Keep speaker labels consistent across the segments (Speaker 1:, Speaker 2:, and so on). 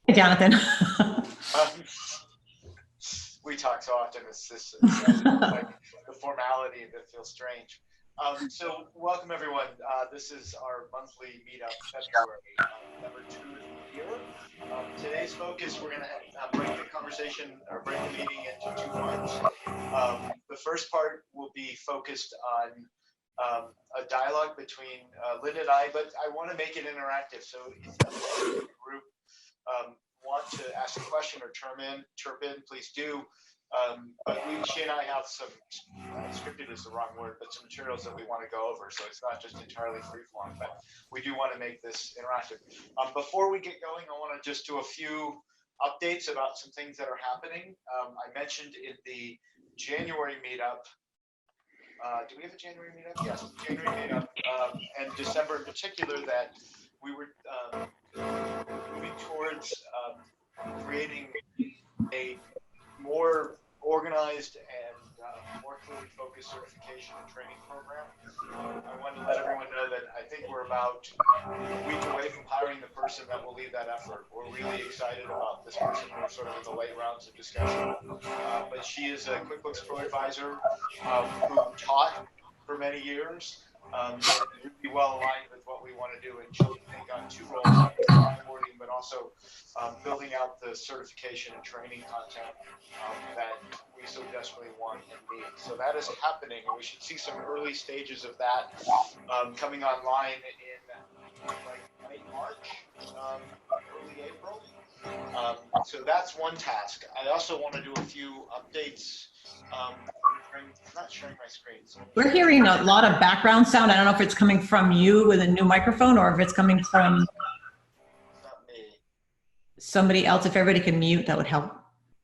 Speaker 1: Hey, Jonathan.
Speaker 2: Um, we talk so often, it's like the formality that feels strange. So welcome everyone. This is our monthly meetup, February, number 2 of the year. Today's focus, we're going to break the conversation or break the meeting into 2 parts. The first part will be focused on a dialogue between Lynn and I, but I want to make it interactive. So if other in the group want to ask a question or chirp in, please do. But she and I have some, scripted is the wrong word, but some materials that we want to go over. So it's not just entirely free form, but we do want to make this interactive. Before we get going, I want to just do a few updates about some things that are happening. I mentioned in the January meetup, do we have a January meetup? Yes, January meetup, and December in particular, that we were moving towards creating a more organized and more clearly focused certification and training program. I wanted to let everyone know that I think we're about a week away from hiring the person that will lead that effort. We're really excited about this person. We're sort of in the late rounds of discussion. But she is a QuickBooks Pro advisor who taught for many years, really well aligned with what we want to do. And she'll take on 2 roles, not just onboarding, but also building out the certification and training content that we so desperately want and need. So that is happening, and we should see some early stages of that coming online in like late March, early April. So that's one task. I also want to do a few updates. I'm not sharing my screen. So
Speaker 1: We're hearing a lot of background sound. I don't know if it's coming from you with a new microphone or if it's coming from
Speaker 2: not me.
Speaker 1: somebody else. If everybody can mute, that would help.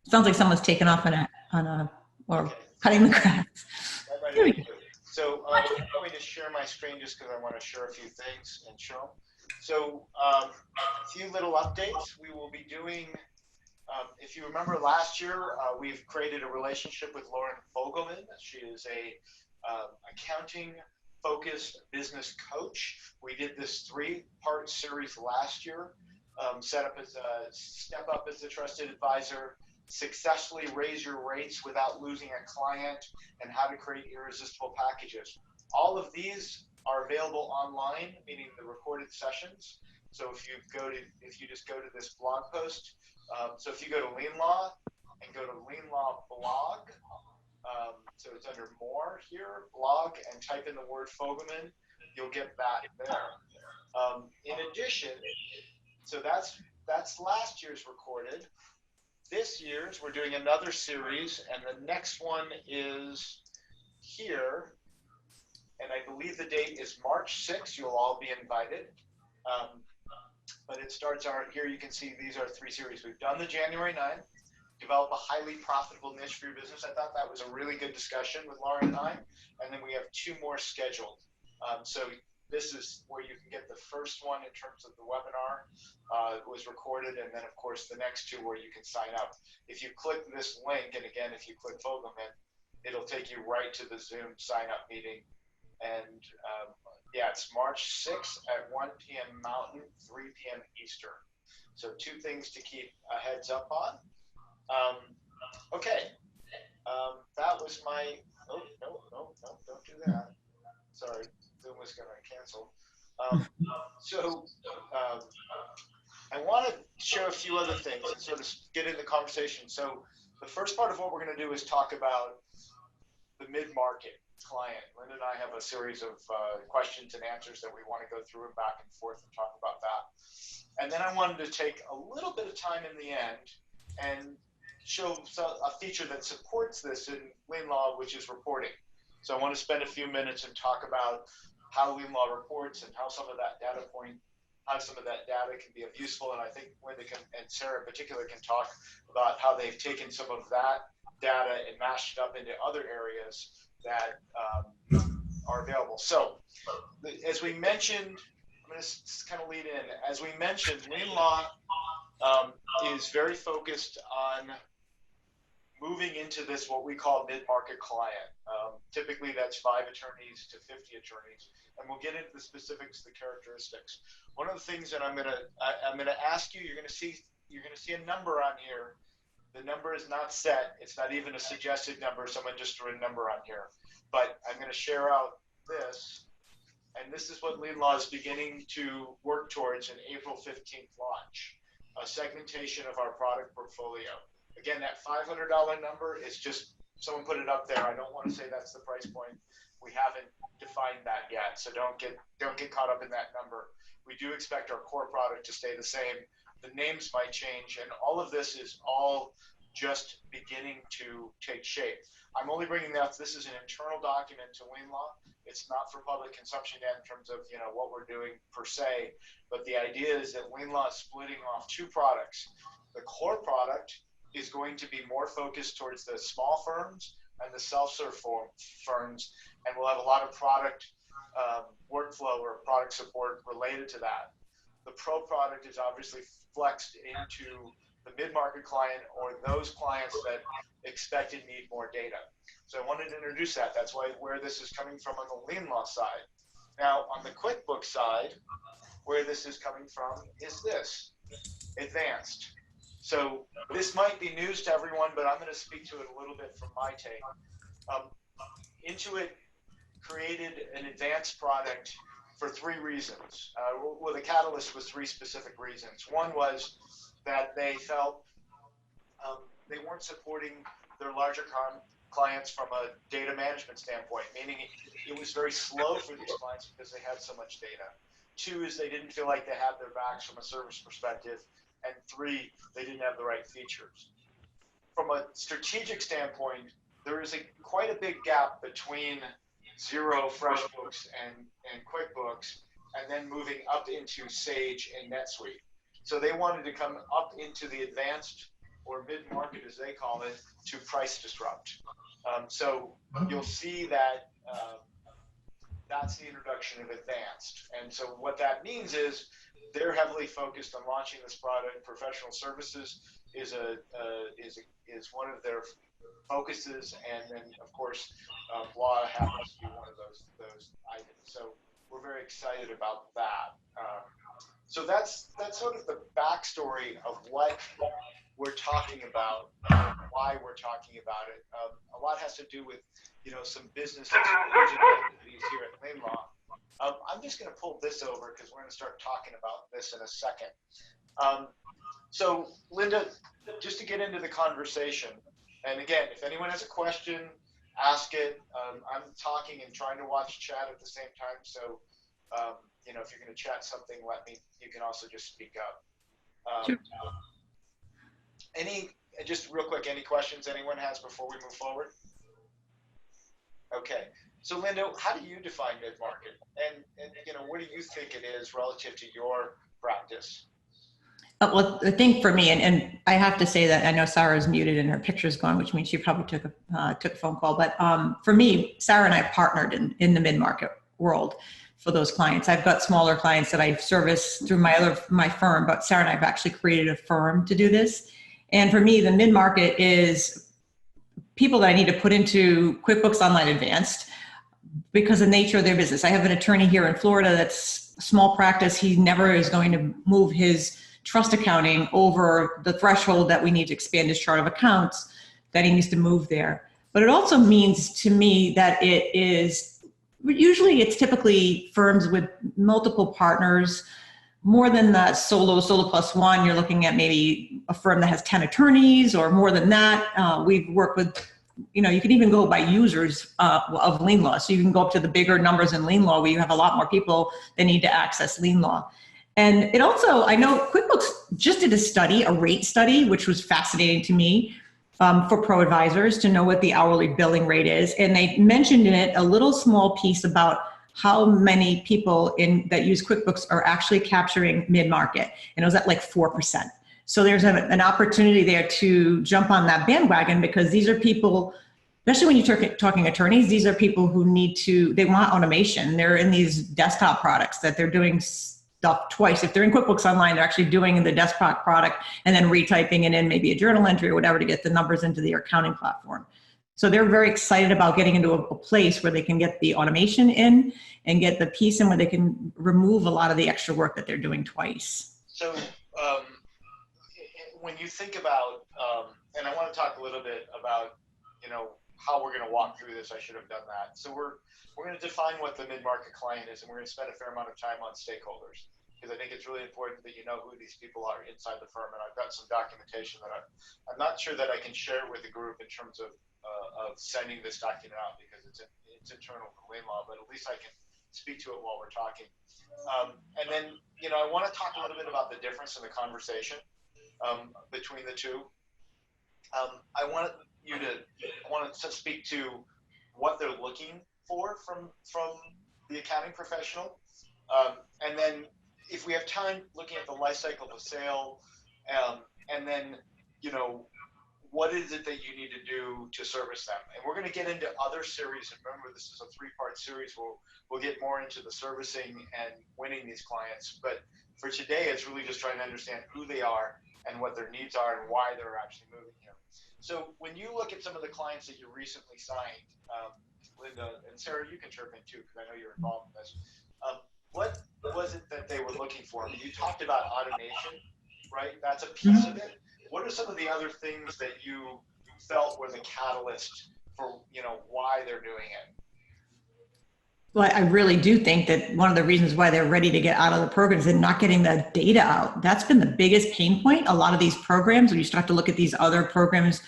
Speaker 1: Sounds like someone's taken off or
Speaker 2: Okay.
Speaker 1: cutting the grass.
Speaker 2: That might have been you. So I'm going to share my screen just because I want to share a few things and show them. So a few little updates. We will be doing, if you remember last year, we've created a relationship with Lauren Fogelman. She is a accounting focused business coach. We did this 3-part series last year, set up as a step up as a trusted advisor, successfully raise your rates without losing a client, and how to create irresistible packages. All of these are available online, meaning the recorded sessions. So if you just go to this blog post, so if you go to LeanLaw and go to LeanLaw blog, so it's under more here, blog, and type in the word Fogelman, you'll get that there. In addition, so that's last year's recorded. This year's, we're doing another series, and the next one is here, and I believe the date is March 6th. You'll all be invited. But it starts here you can see these are 3 series. We've done the January 9th, develop a highly profitable niche for your business. I thought that was a really good discussion with Lauren and I, and then we have 2 more scheduled. So this is where you can get the first one in terms of the webinar. It was recorded, and then of course the next 2 where you can sign up. If you click this link, and again if you click Fogelman, it'll take you right to the Zoom sign up meeting. And yeah, it's March 6th at 1 p.m. Mountain, 3 p.m. Eastern. So 2 things to keep a heads up on. Okay, that was my, oh, no, don't do that. Sorry, Zoom was going to cancel. I want to share a few other things and sort of get into the conversation. So the first part of what we're going to do is talk about the mid-market client. Lynn and I have a series of questions and answers that we want to go through and back and forth and talk about that. And then I wanted to take a little bit of time in the end and show a feature that supports this in LeanLaw, which is reporting. So I want to spend a few minutes and talk about how LeanLaw reports and how some of that data can be of useful. And I think Linda and Sarah in particular can talk about how they've taken some of that data and mashed it up into other areas that are available. So as we mentioned, I'm going to kind of lead in. As we mentioned, LeanLaw is very focused on moving into this, what we call mid-market client. Typically that's 5 attorneys to 50 attorneys, and we'll get into the specifics, the characteristics. One of the things that I'm going to ask you, you're going to see you're going to see a number on here. The number is not set. It's not even a suggested number. Someone just threw a number on here. But I'm going to share out this. And this is what LeanLaw is beginning to work towards an April 15th launch, a segmentation of our product portfolio. Again, that $500 number is just, someone put it up there. I don't want to say that's the price point. We haven't defined that yet, so don't get caught up in that number. We do expect our core product to stay the same. The names might change, and all of this is all just beginning to take shape. I'm only bringing that, this is an internal document to LeanLaw. It's not for public consumption yet in terms of what we're doing per se, but the idea is that LeanLaw is splitting off two products. The core product is going to be more focused towards the small firms and the self-serve firms, and we'll have a lot of product workflow or product support related to that. The pro product is obviously flexed into the mid-market client or those clients that expect and need more data. So I wanted to introduce that. That's where this is coming from on the LeanLaw side. Now, on the QuickBooks side, where this is coming from is this, advanced. So this might be news to everyone, but I'm going to speak to it a little bit from my take. Intuit created an advanced product for three reasons. Well, the catalyst was three specific reasons. One was that they felt they weren't supporting their larger clients from a data management standpoint, meaning it was very slow for these clients because they had so much data. Two is they didn't feel like they had their backs from a service perspective. And three, they didn't have the right features. From a strategic standpoint, there is quite a big gap between Xero, FreshBooks, and QuickBooks, and then moving up into Sage and NetSuite. So they wanted to come up into the advanced or mid-market, as they call it, to price disrupt. So you'll see that that's the introduction of advanced. And so what that means is they're heavily focused on launching this product. Professional services is one of their focuses, and then of course law happens to be one of those items. So we're very excited about that. So that's sort of the backstory of what we're talking about, why we're talking about it. A lot has to do with some business activities here at LeanLaw. I'm just going to pull this over because we're going to start talking about this in a second. So Linda, just to get into the conversation, and again, if anyone has a question, ask it. I'm talking and trying to watch chat at the same time, so if you're going to chat something, you can also just speak up.
Speaker 1: Sure.
Speaker 2: Just real quick, any questions anyone has before we move forward? Okay. So Linda, how do you define mid-market? And what do you think it is relative to your practice?
Speaker 1: Well, I think for me, and I have to say that I know Sarah's muted and her picture's gone, which means she probably took a phone call. But for me, Sarah and I partnered in the mid-market world for those clients. I've got smaller clients that I service through my firm, but Sarah and I have actually created a firm to do this. And for me, the mid-market is people that I need to put into QuickBooks Online Advanced because of the nature of their business. I have an attorney here in Florida that's a small practice. He never is going to move his trust accounting over the threshold that we need to expand his chart of accounts, that he needs to move there. But it also means to me that it's typically firms with multiple partners. More than the solo plus one, you're looking at maybe a firm that has 10 attorneys or more than that. We've worked with, you can even go by users of LeanLaw. So you can go up to the bigger numbers in LeanLaw where you have a lot more people that need to access LeanLaw. And it also, I know QuickBooks just did a rate study, which was fascinating to me for pro advisors to know what the hourly billing rate is. And they mentioned in it a little small piece about how many people that use QuickBooks are actually capturing mid-market. And it was at like 4%. So there's an opportunity there to jump on that bandwagon because these are people, especially when you're talking attorneys, these are people who they want automation. They're in these desktop products that they're doing stuff twice. If they're in QuickBooks Online, they're actually doing the desktop product and then retyping it in maybe a journal entry or whatever to get the numbers into their accounting platform. So they're very excited about getting into a place where they can get the automation in and get the piece in where they can remove a lot of the extra work that they're doing twice.
Speaker 2: So when you think about, and I want to talk a little bit about, how we're going to walk through this. I should have done that. So we're going to define what the mid-market client is, and we're going to spend a fair amount of time on stakeholders, because I think it's really important that you know who these people are inside the firm. And I've got some documentation that I'm not sure that I can share with the group in terms of sending this document out, because it's internal to LeanLaw, but at least I can speak to it while we're talking. And then, I want to talk a little bit about the difference in the conversation between the two. I want to speak to what they're looking for from the accounting professional, and then if we have time, looking at the life cycle of a sale, and then what is it that you need to do to service them. And we're going to get into other series, and remember, this is a 3-part series. We'll get more into the servicing and winning these clients, but for today, it's really just trying to understand who they are and what their needs are and why they're actually moving here. So when you look at some of the clients that you recently signed, Linda and Sarah, you can chirp in too, because I know you're involved in this. What was it that they were looking for? I mean, you talked about automation, right? That's a piece of it. What are some of the other things that you felt were the catalyst for, why they're doing it?
Speaker 1: Well, I really do think that one of the reasons why they're ready to get out of the program is they're not getting the data out. That's been the biggest pain point. A lot of these programs, when you start to look at these other programs,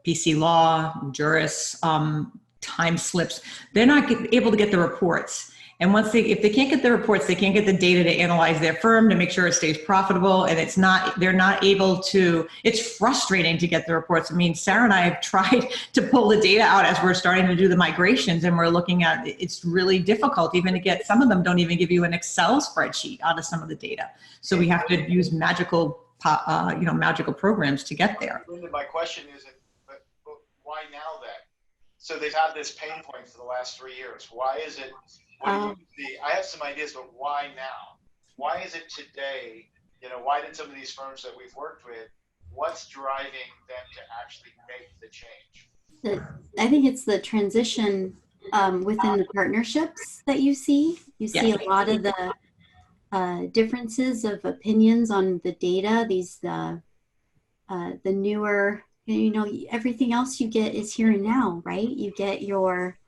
Speaker 1: PC Law, Juris, time slips, they're not able to get the reports. And if they can't get the reports, they can't get the data to analyze their firm to make sure it stays profitable. And they're not able to, it's frustrating to get the reports. I mean, Sarah and I have tried to pull the data out as we're starting to do the migrations, and we're looking at, it's really difficult even to get, some of them don't even give you an Excel spreadsheet out of some of the data. So we have to use magical programs to get there.
Speaker 2: Linda, my question isn't, but why now then? So they've had this pain point for the last 3 years. Why is it? I have some ideas, but why now? Why is it today? Why did some of these firms that we've worked with, what's driving them to actually make the change?
Speaker 3: I think it's the transition within the partnerships that you see. You see a lot of the differences of opinions on the data. The newer, everything else you get is here and now, right? You get your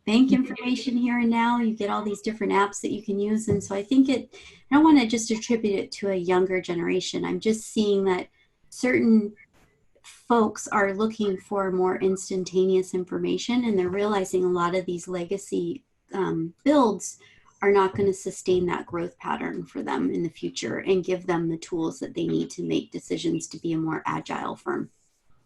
Speaker 3: bank information here and now. You get all these different apps that you can use. And so I think I don't want to just attribute it to a younger generation. I'm just seeing that certain folks are looking for more instantaneous information, and they're realizing a lot of these legacy builds are not going to sustain that growth pattern for them in the future and give them the tools that they need to make decisions to be a more agile firm.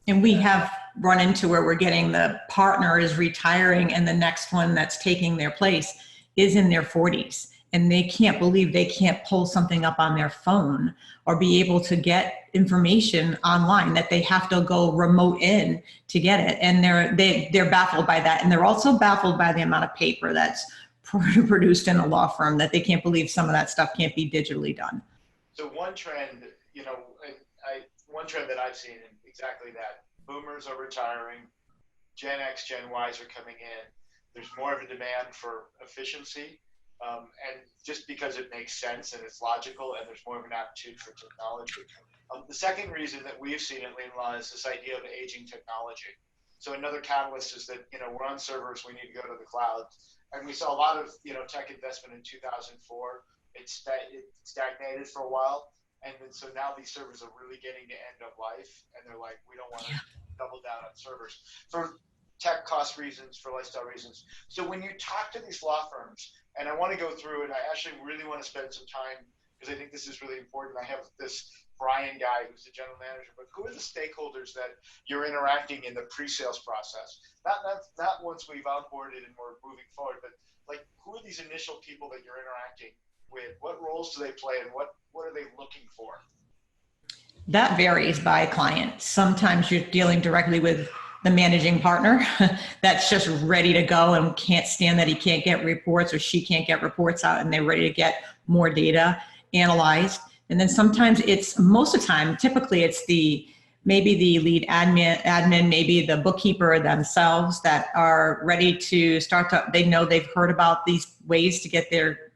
Speaker 1: And we have run into where we're getting the partner is retiring and the next one that's taking their place is in their 40s. And they can't believe they can't pull something up on their phone or be able to get information online, that they have to go remote in to get it. And they're baffled by that. And they're also baffled by the amount of paper that's produced in a law firm, that they can't believe some of that stuff can't be digitally done.
Speaker 2: So one trend, one trend that I've seen, exactly that. Boomers are retiring, Gen X, Gen Ys are coming in. There's more of a demand for efficiency, and just because it makes sense and it's logical, and there's more of an aptitude for technology. The second reason that we've seen at LeanLaw is this idea of aging technology. So another catalyst is that we're on servers, we need to go to the cloud, and we saw a lot of tech investment in 2004. It stagnated for a while. And then, so now these servers are really getting to end of life, and they're like, we don't want to double down on servers for tech cost reasons, for lifestyle reasons. So when you talk to these law firms, and I want to go through it, I actually really want to spend some time, because I think this is really important. I have this Brian guy who's the general manager, but who are the stakeholders that you're interacting in the pre-sales process? Not once we've onboarded and we're moving forward, but like, who are these initial people that you're interacting with? What roles do they play, and what are they looking for?
Speaker 1: That varies by client. Sometimes you're dealing directly with the managing partner that's just ready to go and can't stand that he can't get reports or she can't get reports out, and they're ready to get more data analyzed. And then sometimes most of the time, typically it's maybe the lead admin, maybe the bookkeeper themselves that are ready to they know they've heard about these ways to get their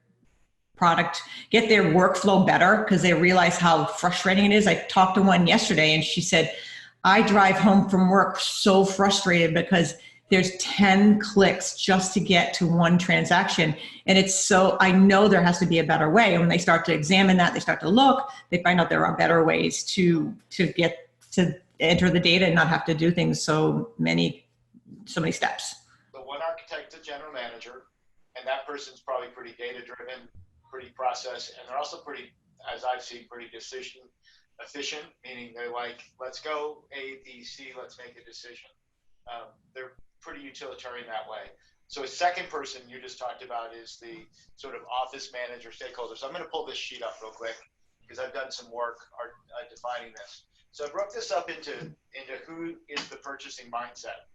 Speaker 1: product, get their workflow better because they realize how frustrating it is. I talked to one yesterday and she said, I drive home from work so frustrated because there's 10 clicks just to get to one transaction. And it's so, I know there has to be a better way. And when they start to examine that, they start to look, they find out there are better ways to get to enter the data and not have to do things so many steps.
Speaker 2: So one architect to general manager, and that person's probably pretty data driven, pretty process, and they're also pretty, as I've seen, pretty decision efficient, meaning they're like, let's go A, B, C, let's make a decision. They're pretty utilitarian that way. So a second person you just talked about is the sort of office manager stakeholder. So I'm going to pull this sheet up real quick because I've done some work defining this. So I broke this up into who is the purchasing mindset.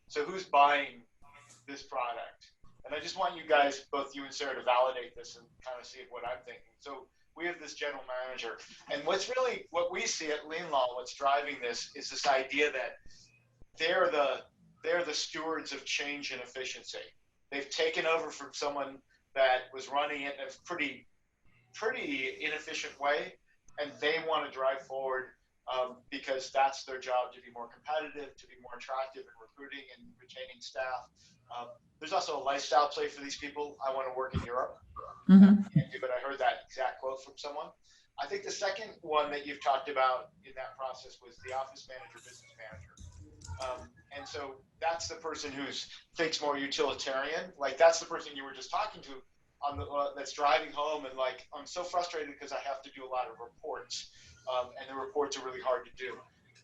Speaker 2: So who's buying this product? And I just want you guys, both you and Sarah, to validate this and kind of see what I'm thinking. So we have this general manager. And what we see at LeanLaw, what's driving this is this idea that they're the stewards of change and efficiency. They've taken over from someone that was running it in a pretty inefficient way, and they want to drive forward because that's their job, to be more competitive, to be more attractive in recruiting and retaining staff. There's also a lifestyle play for these people. I want to work in Europe. But I heard that exact quote from someone. I think the second one that you've talked about in that process was the office manager, business manager. And so that's the person who thinks more utilitarian. Like that's the person you were just talking to on that's driving home and like, I'm so frustrated because I have to do a lot of reports, and the reports are really hard to do.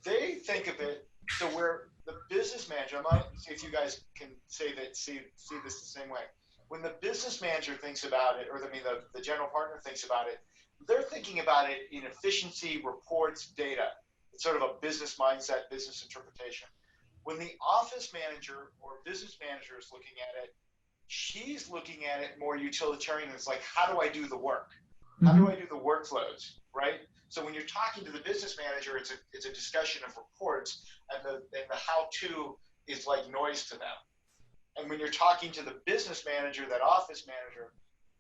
Speaker 2: They think of it so where the business manager, I might see if you guys can see this the same way. When the business manager thinks about it, or the general partner thinks about it, they're thinking about it in efficiency, reports, data. It's sort of a business mindset, business interpretation. When the office manager or business manager is looking at it, she's looking at it more utilitarian. It's like, how do I do the work? How do I do the workflows, right? So when you're talking to the business manager, it's a discussion of reports, and the how-to is like noise to them. And when you're talking to the business manager, that office manager,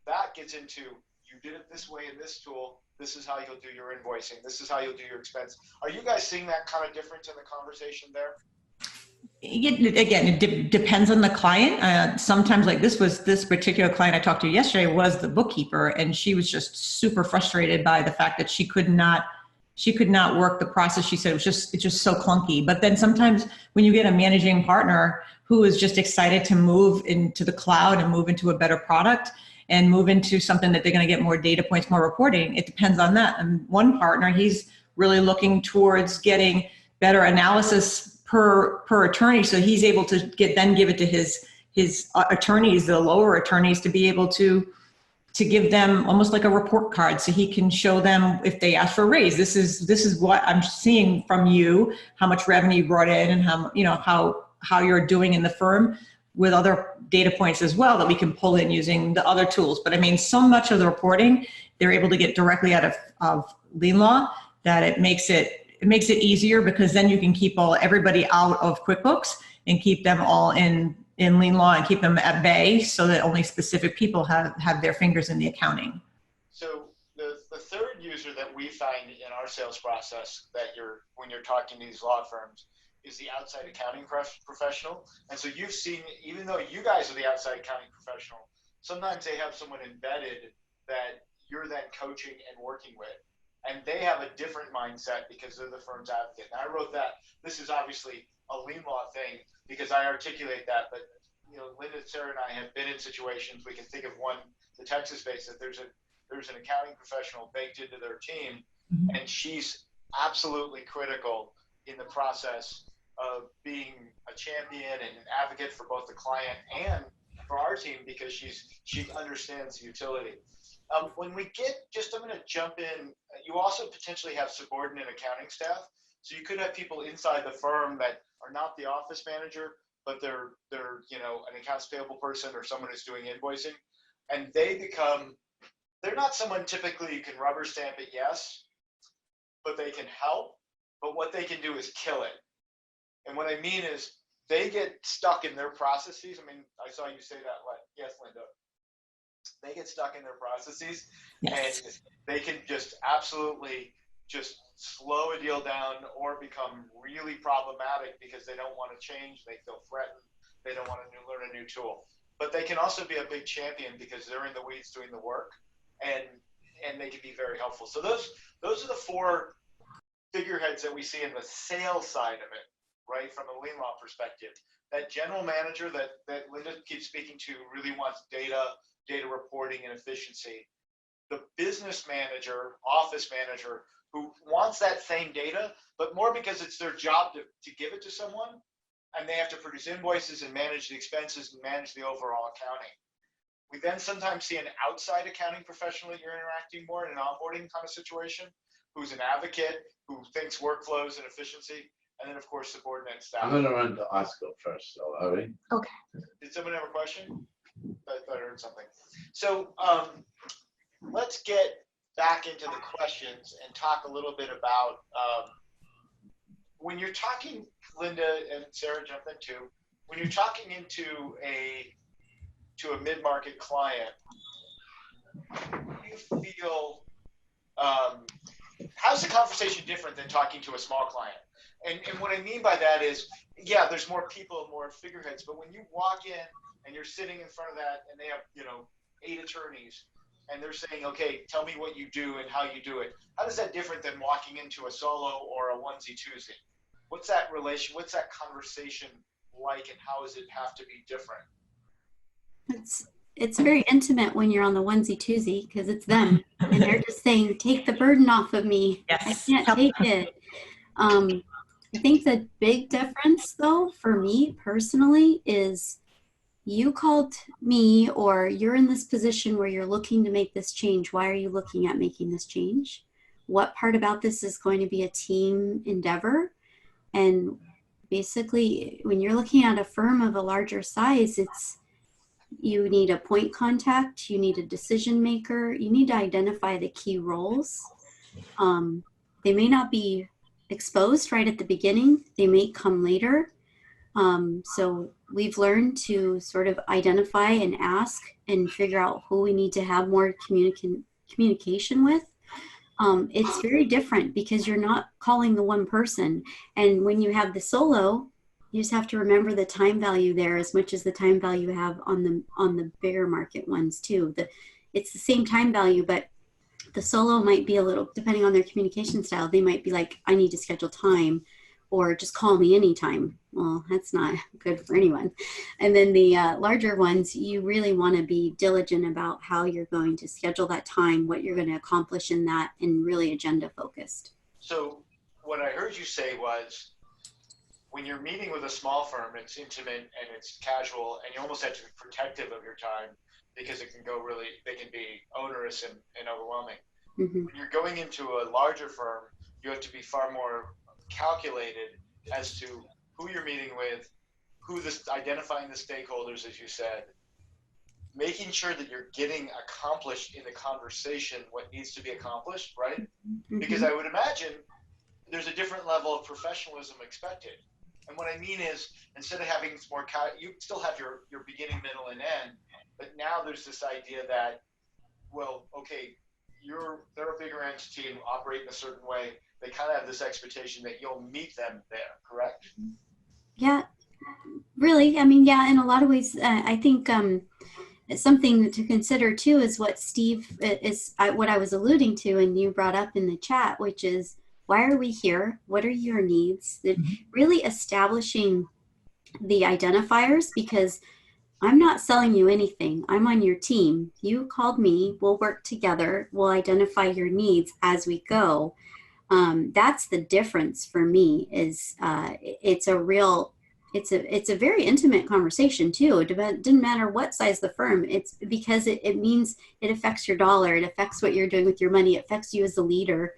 Speaker 2: that gets into, you did it this way in this tool, this is how you'll do your invoicing, this is how you'll do your expense. Are you guys seeing that kind of difference in the conversation there?
Speaker 1: Again, it depends on the client. Sometimes, like this particular client I talked to yesterday was the bookkeeper, and she was just super frustrated by the fact that she could not work the process. She said it's just so clunky. But then sometimes when you get a managing partner who is just excited to move into the cloud and move into a better product and move into something that they're going to get more data points, more reporting, it depends on that. And one partner, he's really looking towards getting better analysis per attorney, so he's able to give it to his attorneys, the lower attorneys, to be able to give them almost like a report card, so he can show them if they ask for a raise. This is what I'm seeing from you, how much revenue you brought in, and how you're doing in the firm, with other data points as well that we can pull in using the other tools. But I mean, so much of the reporting they're able to get directly out of LeanLaw that it makes it easier, because then you can keep everybody out of QuickBooks and keep them all in LeanLaw and keep them at bay, so that only specific people have their fingers in the accounting.
Speaker 2: So the third user that we find in our sales process when you're talking to these law firms is the outside accounting professional. And so you've seen, even though you guys are the outside accounting professional, sometimes they have someone embedded that you're then coaching and working with. And they have a different mindset because they're the firm's advocate. And I wrote that. This is obviously a LeanLaw thing because I articulate that. But Linda, Sarah, and I have been in situations. We can think of one, the Texas-based, that there's an accounting professional baked into their team, and she's absolutely critical in the process of being a champion and an advocate for both the client and for our team, because she understands the utility. When we I'm going to jump in. You also potentially have subordinate accounting staff. So you could have people inside the firm that are not the office manager, but they're an accounts payable person or someone who's doing invoicing, and they're not someone typically you can rubber stamp it, yes, but they can help. But what they can do is kill it. And what I mean is they get stuck in their processes. I mean, I saw you say that. Yes, Linda. they get stuck in their processes,
Speaker 1: Yes.
Speaker 2: and they can just absolutely just slow a deal down or become really problematic because they don't want to change, they feel threatened, they don't want to learn a new tool. But they can also be a big champion because they're in the weeds doing the work, and they can be very helpful. So those are the four figureheads that we see in the sales side of it, right? From a LeanLaw perspective, that general manager that Linda keeps speaking to really wants data reporting and efficiency. The business manager, office manager, who wants that same data, but more because it's their job to give it to someone, and they have to produce invoices and manage the expenses and manage the overall accounting. We then sometimes see an outside accounting professional that you're interacting more in an onboarding kind of situation, who's an advocate, who thinks workflows and efficiency, and then of course subordinate staff.
Speaker 4: I'm going to run to Oscar first, though, are we?
Speaker 1: Okay.
Speaker 2: Did someone have a question? I thought I heard something. So let's get back into the questions and talk a little bit about when you're talking, Linda and Sarah, jump in too. When you're talking into a mid-market client, you feel how's the conversation different than talking to a small client? And what I mean by that is, yeah, there's more people, more figureheads, but when you walk in and you're sitting in front of that and they have, 8 attorneys and they're saying, okay, tell me what you do and how you do it. How does that different than walking into a solo or a onesie-twosie? What's that relation? What's that conversation like, and how does it have to be different?
Speaker 3: It's very intimate when you're on the onesie twosie because it's them and they're just saying, take the burden off of me.
Speaker 1: Yes.
Speaker 3: I can't take it. I think the big difference though for me personally is you called me, or you're in this position where you're looking to make this change. Why are you looking at making this change? What part about this is going to be a team endeavor? And basically when you're looking at a firm of a larger size, you need a point contact, you need a decision maker, you need to identify the key roles. They may not be exposed right at the beginning, they may come later. So we've learned to sort of identify and ask and figure out who we need to have more communication with. It's very different because you're not calling the one person. And when you have the solo, you just have to remember the time value there as much as the time value you have on the bigger market ones too. It's the same time value, but the solo might be a little, depending on their communication style, they might be like, I need to schedule time, or just call me anytime. Well, that's not good for anyone. And then the larger ones, you really want to be diligent about how you're going to schedule that time, what you're going to accomplish in that, and really agenda focused.
Speaker 2: So what I heard you say was, when you're meeting with a small firm, it's intimate and it's casual, and you almost have to be protective of your time because they can be onerous and overwhelming.
Speaker 3: Mm-hmm.
Speaker 2: When you're going into a larger firm, you have to be far more calculated as to who you're meeting with, identifying the stakeholders, as you said, making sure that you're getting accomplished in the conversation what needs to be accomplished, right?
Speaker 3: Mm-hmm.
Speaker 2: Because I would imagine there's a different level of professionalism expected. And what I mean is, instead of having more, you still have your beginning, middle, and end, but now there's this idea that, well, okay, they're a bigger entity and operate in a certain way. They kind of have this expectation that you'll meet them there, correct?
Speaker 3: Yeah, really. I mean, yeah, in a lot of ways, I think something to consider too is what Steve what I was alluding to and you brought up in the chat, which is, why are we here? What are your needs? Really establishing the identifiers, because I'm not selling you anything. I'm on your team. You called me. We'll work together. We'll identify your needs as we go. That's the difference for me. Is it's a very intimate conversation too. It didn't matter what size the firm. It's because it means it affects your dollar. It affects what you're doing with your money. It affects you as a leader.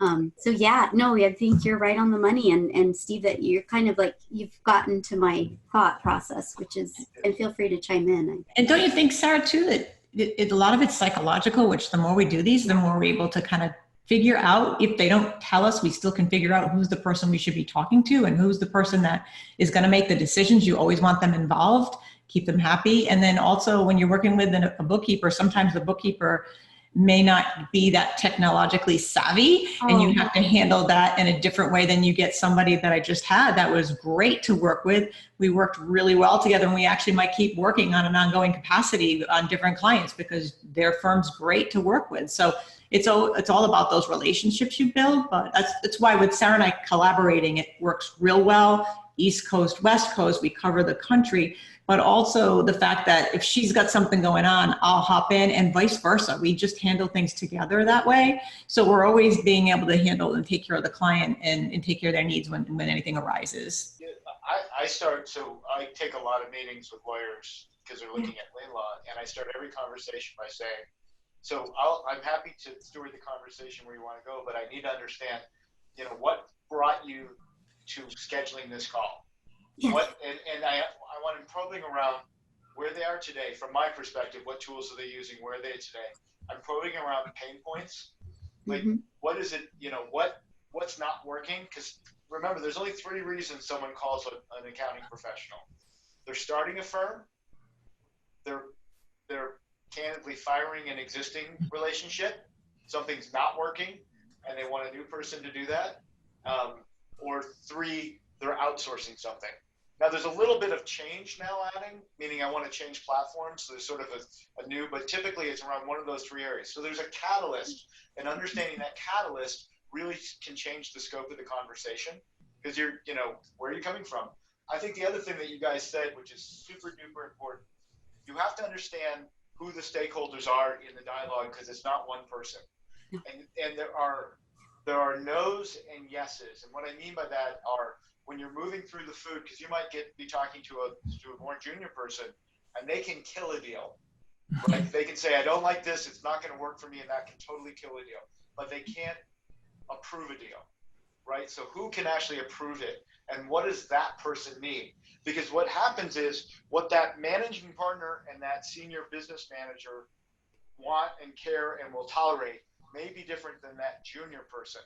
Speaker 3: So yeah, no, I think you're right on the money. And Steve, that you're kind of like, you've gotten to my thought process, which is, and feel free to chime in.
Speaker 1: And don't you think, Sarah, too, that a lot of it's psychological, which the more we do these, the more we're able to kind of figure out, if they don't tell us, we still can figure out who's the person we should be talking to and who's the person that is going to make the decisions. You always want them involved. keep them happy. And then also when you're working with a bookkeeper, sometimes the bookkeeper may not be that technologically savvy, and you have to handle that in a different way than you get somebody that I just had that was great to work with. We worked really well together, and we actually might keep working on an ongoing capacity on different clients because their firm's great to work with. So it's all about those relationships you build, but that's why with Sarah and I collaborating, it works real well. East Coast, West Coast, we cover the country, but also the fact that if she's got something going on, I'll hop in, and vice versa. We just handle things together that way. So we're always being able to handle and take care of the client and take care of their needs when anything arises.
Speaker 2: Yeah, so I take a lot of meetings with lawyers because they're looking at LeanLaw, and I start every conversation by saying, so I'm happy to steward the conversation where you want to go, but I need to understand, what brought you to scheduling this call?
Speaker 3: Yes.
Speaker 2: And I want to probing around where they are today from my perspective. What tools are they using? Where are they today? I'm probing around pain points. Like, what is it? What's not working? Because remember, there's only 3 reasons someone calls an accounting professional. They're starting a firm. They're candidly firing an existing relationship. Something's not working, and they want a new person to do that. Or 3, they're outsourcing something. Now there's a little bit of change now adding, meaning I want to change platforms. So there's sort of a new, but typically it's around one of those 3 areas. So there's a catalyst, and understanding that catalyst really can change the scope of the conversation because where are you coming from? I think the other thing that you guys said, which is super duper important, you have to understand who the stakeholders are in the dialogue because it's not one person. And there are no's and yeses. And what I mean by that are when you're moving through the food, because you might be talking to a more junior person, and they can kill a deal. Right? They can say, I don't like this, it's not going to work for me, and that can totally kill a deal. But they can't approve a deal, right? So who can actually approve it? And what does that person need? Because what happens is what that managing partner and that senior business manager want and care and will tolerate may be different than that junior person.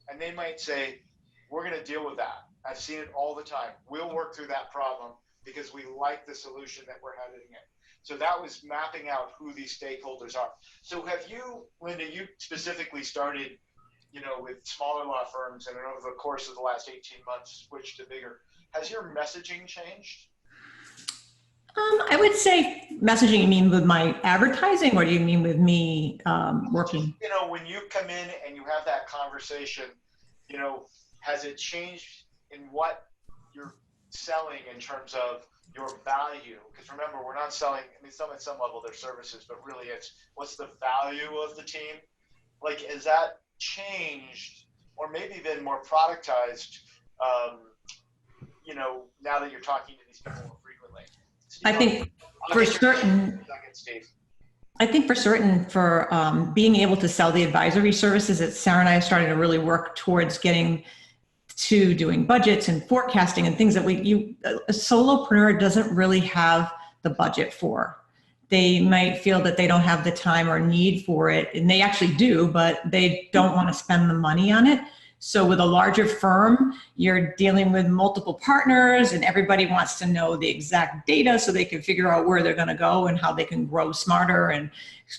Speaker 2: And they might say, we're going to deal with that. I've seen it all the time. We'll work through that problem because we like the solution that we're heading in. So that was mapping out who these stakeholders are. So have you, Linda, you specifically started, with smaller law firms, and over the course of the last 18 months switched to bigger. Has your messaging changed?
Speaker 1: I would say messaging, you mean with my advertising, or do you mean with me working?
Speaker 2: When you come in and you have that conversation, has it changed in what you're selling in terms of your value? Because remember, we're not selling, at some level they're services, but really it's what's the value of the team? Like, is that changed or maybe been more productized, now that you're talking to these people more frequently?
Speaker 1: I think for certain, for being able to sell the advisory services that Sarah and I are starting to really work towards getting to doing budgets and forecasting and things that a solopreneur doesn't really have the budget for. They might feel that they don't have the time or need for it, and they actually do, but they don't want to spend the money on it. So with a larger firm, you're dealing with multiple partners, and everybody wants to know the exact data so they can figure out where they're going to go and how they can grow smarter and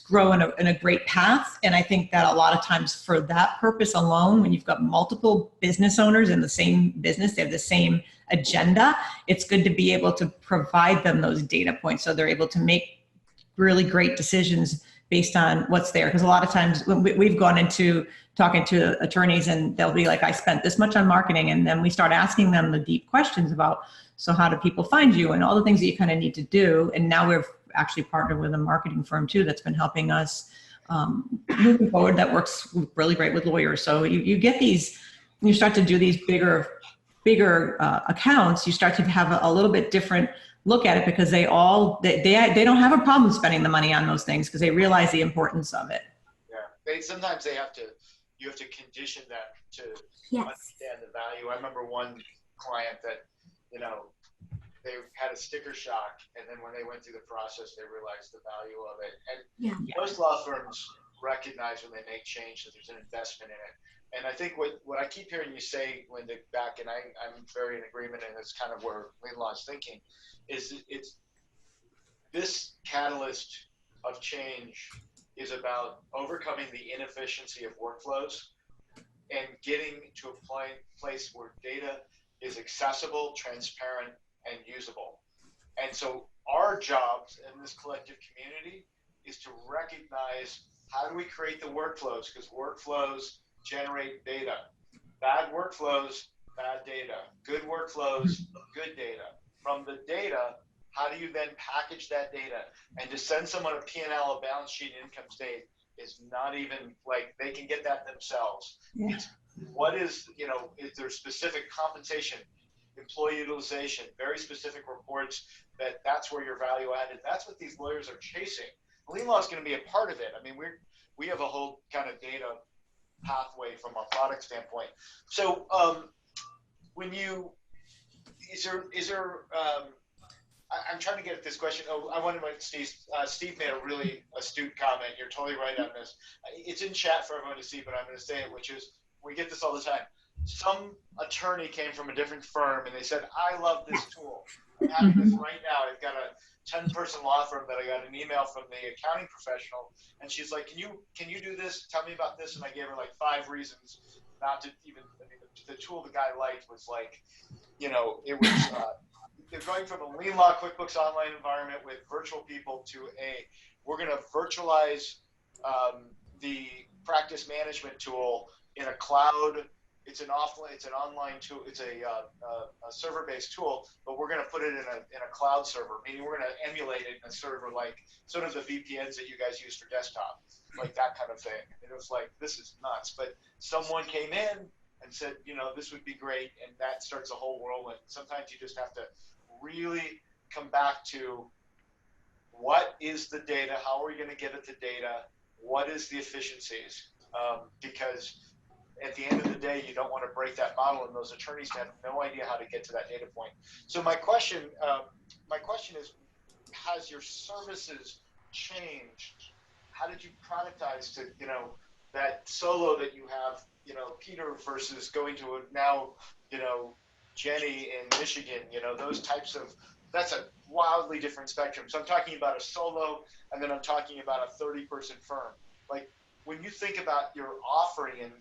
Speaker 1: grow in a great path. And I think that a lot of times for that purpose alone, when you've got multiple business owners in the same business, they have the same agenda, it's good to be able to provide them those data points so they're able to make really great decisions based on what's there. Because a lot of times when we've gone into talking to attorneys and they'll be like, I spent this much on marketing. And then we start asking them the deep questions about, so how do people find you and all the things that you kind of need to do. And now we've actually partnered with a marketing firm too that's been helping us moving forward. That works really great with lawyers. So you get these, you start to do these bigger accounts, you start to have a little bit different look at it because they don't have a problem spending the money on those things because they realize the importance of it.
Speaker 2: Yeah, sometimes you have to condition them to understand the value. I remember one client that, they had a sticker shock, and then when they went through the process, they realized the value of it. And most law firms recognize when they make change that there's an investment in it. And I think what I keep hearing you say, Linda, back, and I'm very in agreement, and it's kind of where LeanLaw is thinking, is this catalyst of change is about overcoming the inefficiency of workflows and getting to a place where data is accessible, transparent, and usable. And so our jobs in this collective community is to recognize how do we create the workflows, because workflows generate data. Bad workflows, bad data. Good workflows, good data. From the data, how do you then package that data? And to send someone a P&L, a balance sheet, income statement is not even like they can get that themselves.
Speaker 1: Yeah.
Speaker 2: It's what is, is there specific compensation, employee utilization, very specific reports that's where your value added. That's what these lawyers are chasing. LeanLaw is going to be a part of it. I mean, we have a whole kind of data pathway from a product standpoint. So I'm trying to get at this question. Oh, I wanted what Steve made a really astute comment. You're totally right on this. It's in chat for everyone to see, but I'm going to say it, which is, we get this all the time. Some attorney came from a different firm and they said, I love this tool. I'm having this right now. I've got a 10-person law firm that I got an email from the accounting professional, and she's like, can you do this? Tell me about this. And I gave her like 5 reasons not to even, the tool the guy liked was like, it was, they're going from a LeanLaw QuickBooks Online environment with virtual people to we're going to virtualize the practice management tool in a cloud. It's an online tool. It's a server-based tool, but we're going to put it in a cloud server, meaning we're going to emulate it in a server, like sort of the VPNs that you guys use for desktop, like that kind of thing. And it was like, this is nuts. But someone came in and said, this would be great, and that starts a whole whirlwind. Sometimes you just have to really come back to what is the data, how are we going to get at the data, what is the efficiencies, because at the end of the day, you don't want to break that model, and those attorneys have no idea how to get to that data point. So my question is, has your services changed? How did you productize to, that solo that you have, Peter versus going to now, Jenny in Michigan, those types of, that's a wildly different spectrum. So I'm talking about a solo, and then I'm talking about a 30-person firm. Like, when you think about your offering and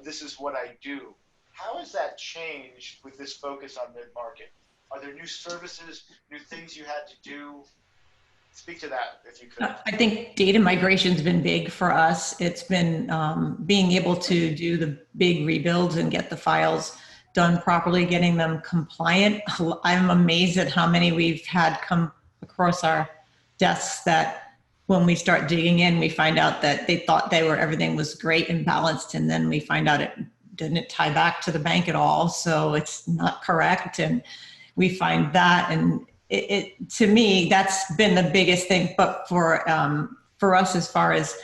Speaker 2: this is what I do, how has that changed with this focus on mid-market? Are there new services, new things you had to do? Speak to that if you could.
Speaker 1: I think data migration's been big for us. It's been being able to do the big rebuilds and get the files done properly, getting them compliant. I'm amazed at how many we've had come across our desks that when we start digging in, we find out that they thought everything was great and balanced, and then we find out it didn't tie back to the bank at all, so it's not correct, and we find that, and it to me, that's been the biggest thing. But for us, as far as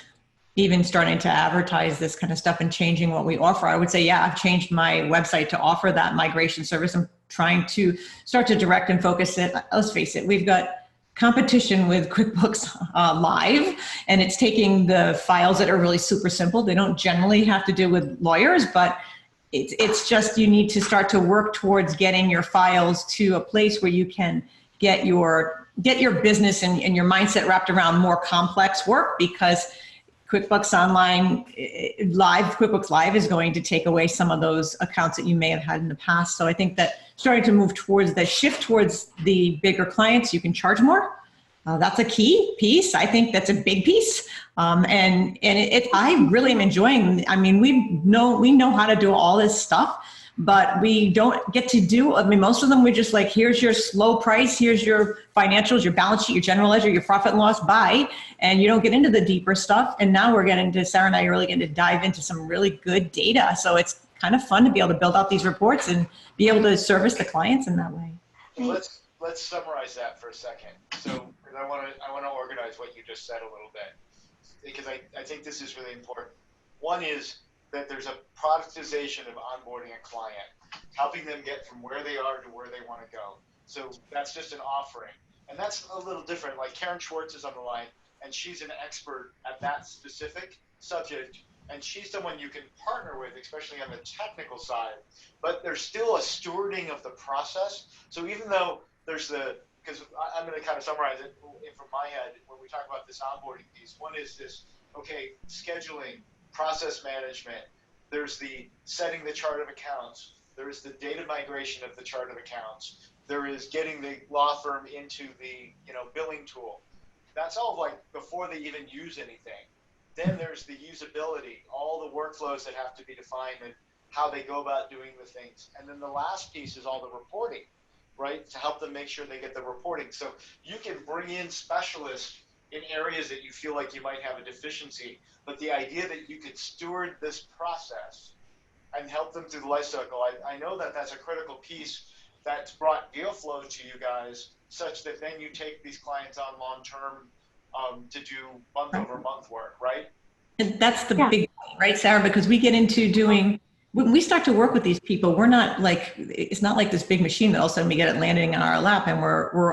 Speaker 1: even starting to advertise this kind of stuff and changing what we offer, I would say, yeah, I've changed my website to offer that migration service. I'm trying to start to direct and focus it. Let's face it, we've got competition with QuickBooks Live, and it's taking the files that are really super simple. They don't generally have to do with lawyers, but it's just, you need to start to work towards getting your files to a place where you can get your business and your mindset wrapped around more complex work, because QuickBooks Online Live, QuickBooks Live is going to take away some of those accounts that you may have had in the past. So I think that starting to move towards the shift towards the bigger clients, you can charge more. That's a key piece. I think that's a big piece. I really am enjoying, I mean, we know how to do all this stuff, but we don't get to do, I mean, most of them, we're just like, here's your low price, here's your financials, your balance sheet, your general ledger, your profit and loss, buy, and you don't get into the deeper stuff. And now we're getting to, Sarah and I are really getting to dive into some really good data. So it's kind of fun to be able to build out these reports and be able to service the clients in that way.
Speaker 2: So let's summarize that for a second. So I want to organize what you just said a little bit, because I think this is really important. One is that there's a productization of onboarding a client, helping them get from where they are to where they want to go. So that's just an offering. And that's a little different. Like Karen Schwartz is on the line, and she's an expert at that specific subject, and she's someone you can partner with, especially on the technical side. But there's still a stewarding of the process. So even though there's the because I'm going to kind of summarize it from my head when we talk about this onboarding piece. One is this, okay, scheduling, process management. There's the setting the chart of accounts. There is the data migration of the chart of accounts. There is getting the law firm into the billing tool. That's all like before they even use anything. Then there's the usability, all the workflows that have to be defined and how they go about doing the things. And then the last piece is all the reporting, right? To help them make sure they get the reporting. So you can bring in specialists in areas that you feel like you might have a deficiency, but the idea that you could steward this process and help them through the life cycle, I know that that's a critical piece that's brought deal flow to you guys, such that then you take these clients on long-term to do month-over-month work, right?
Speaker 1: And that's the big point, right, Sarah? Because we get into doing, when we start to work with these people, we're not like, it's not like this big machine that all of a sudden we get it landing on our lap and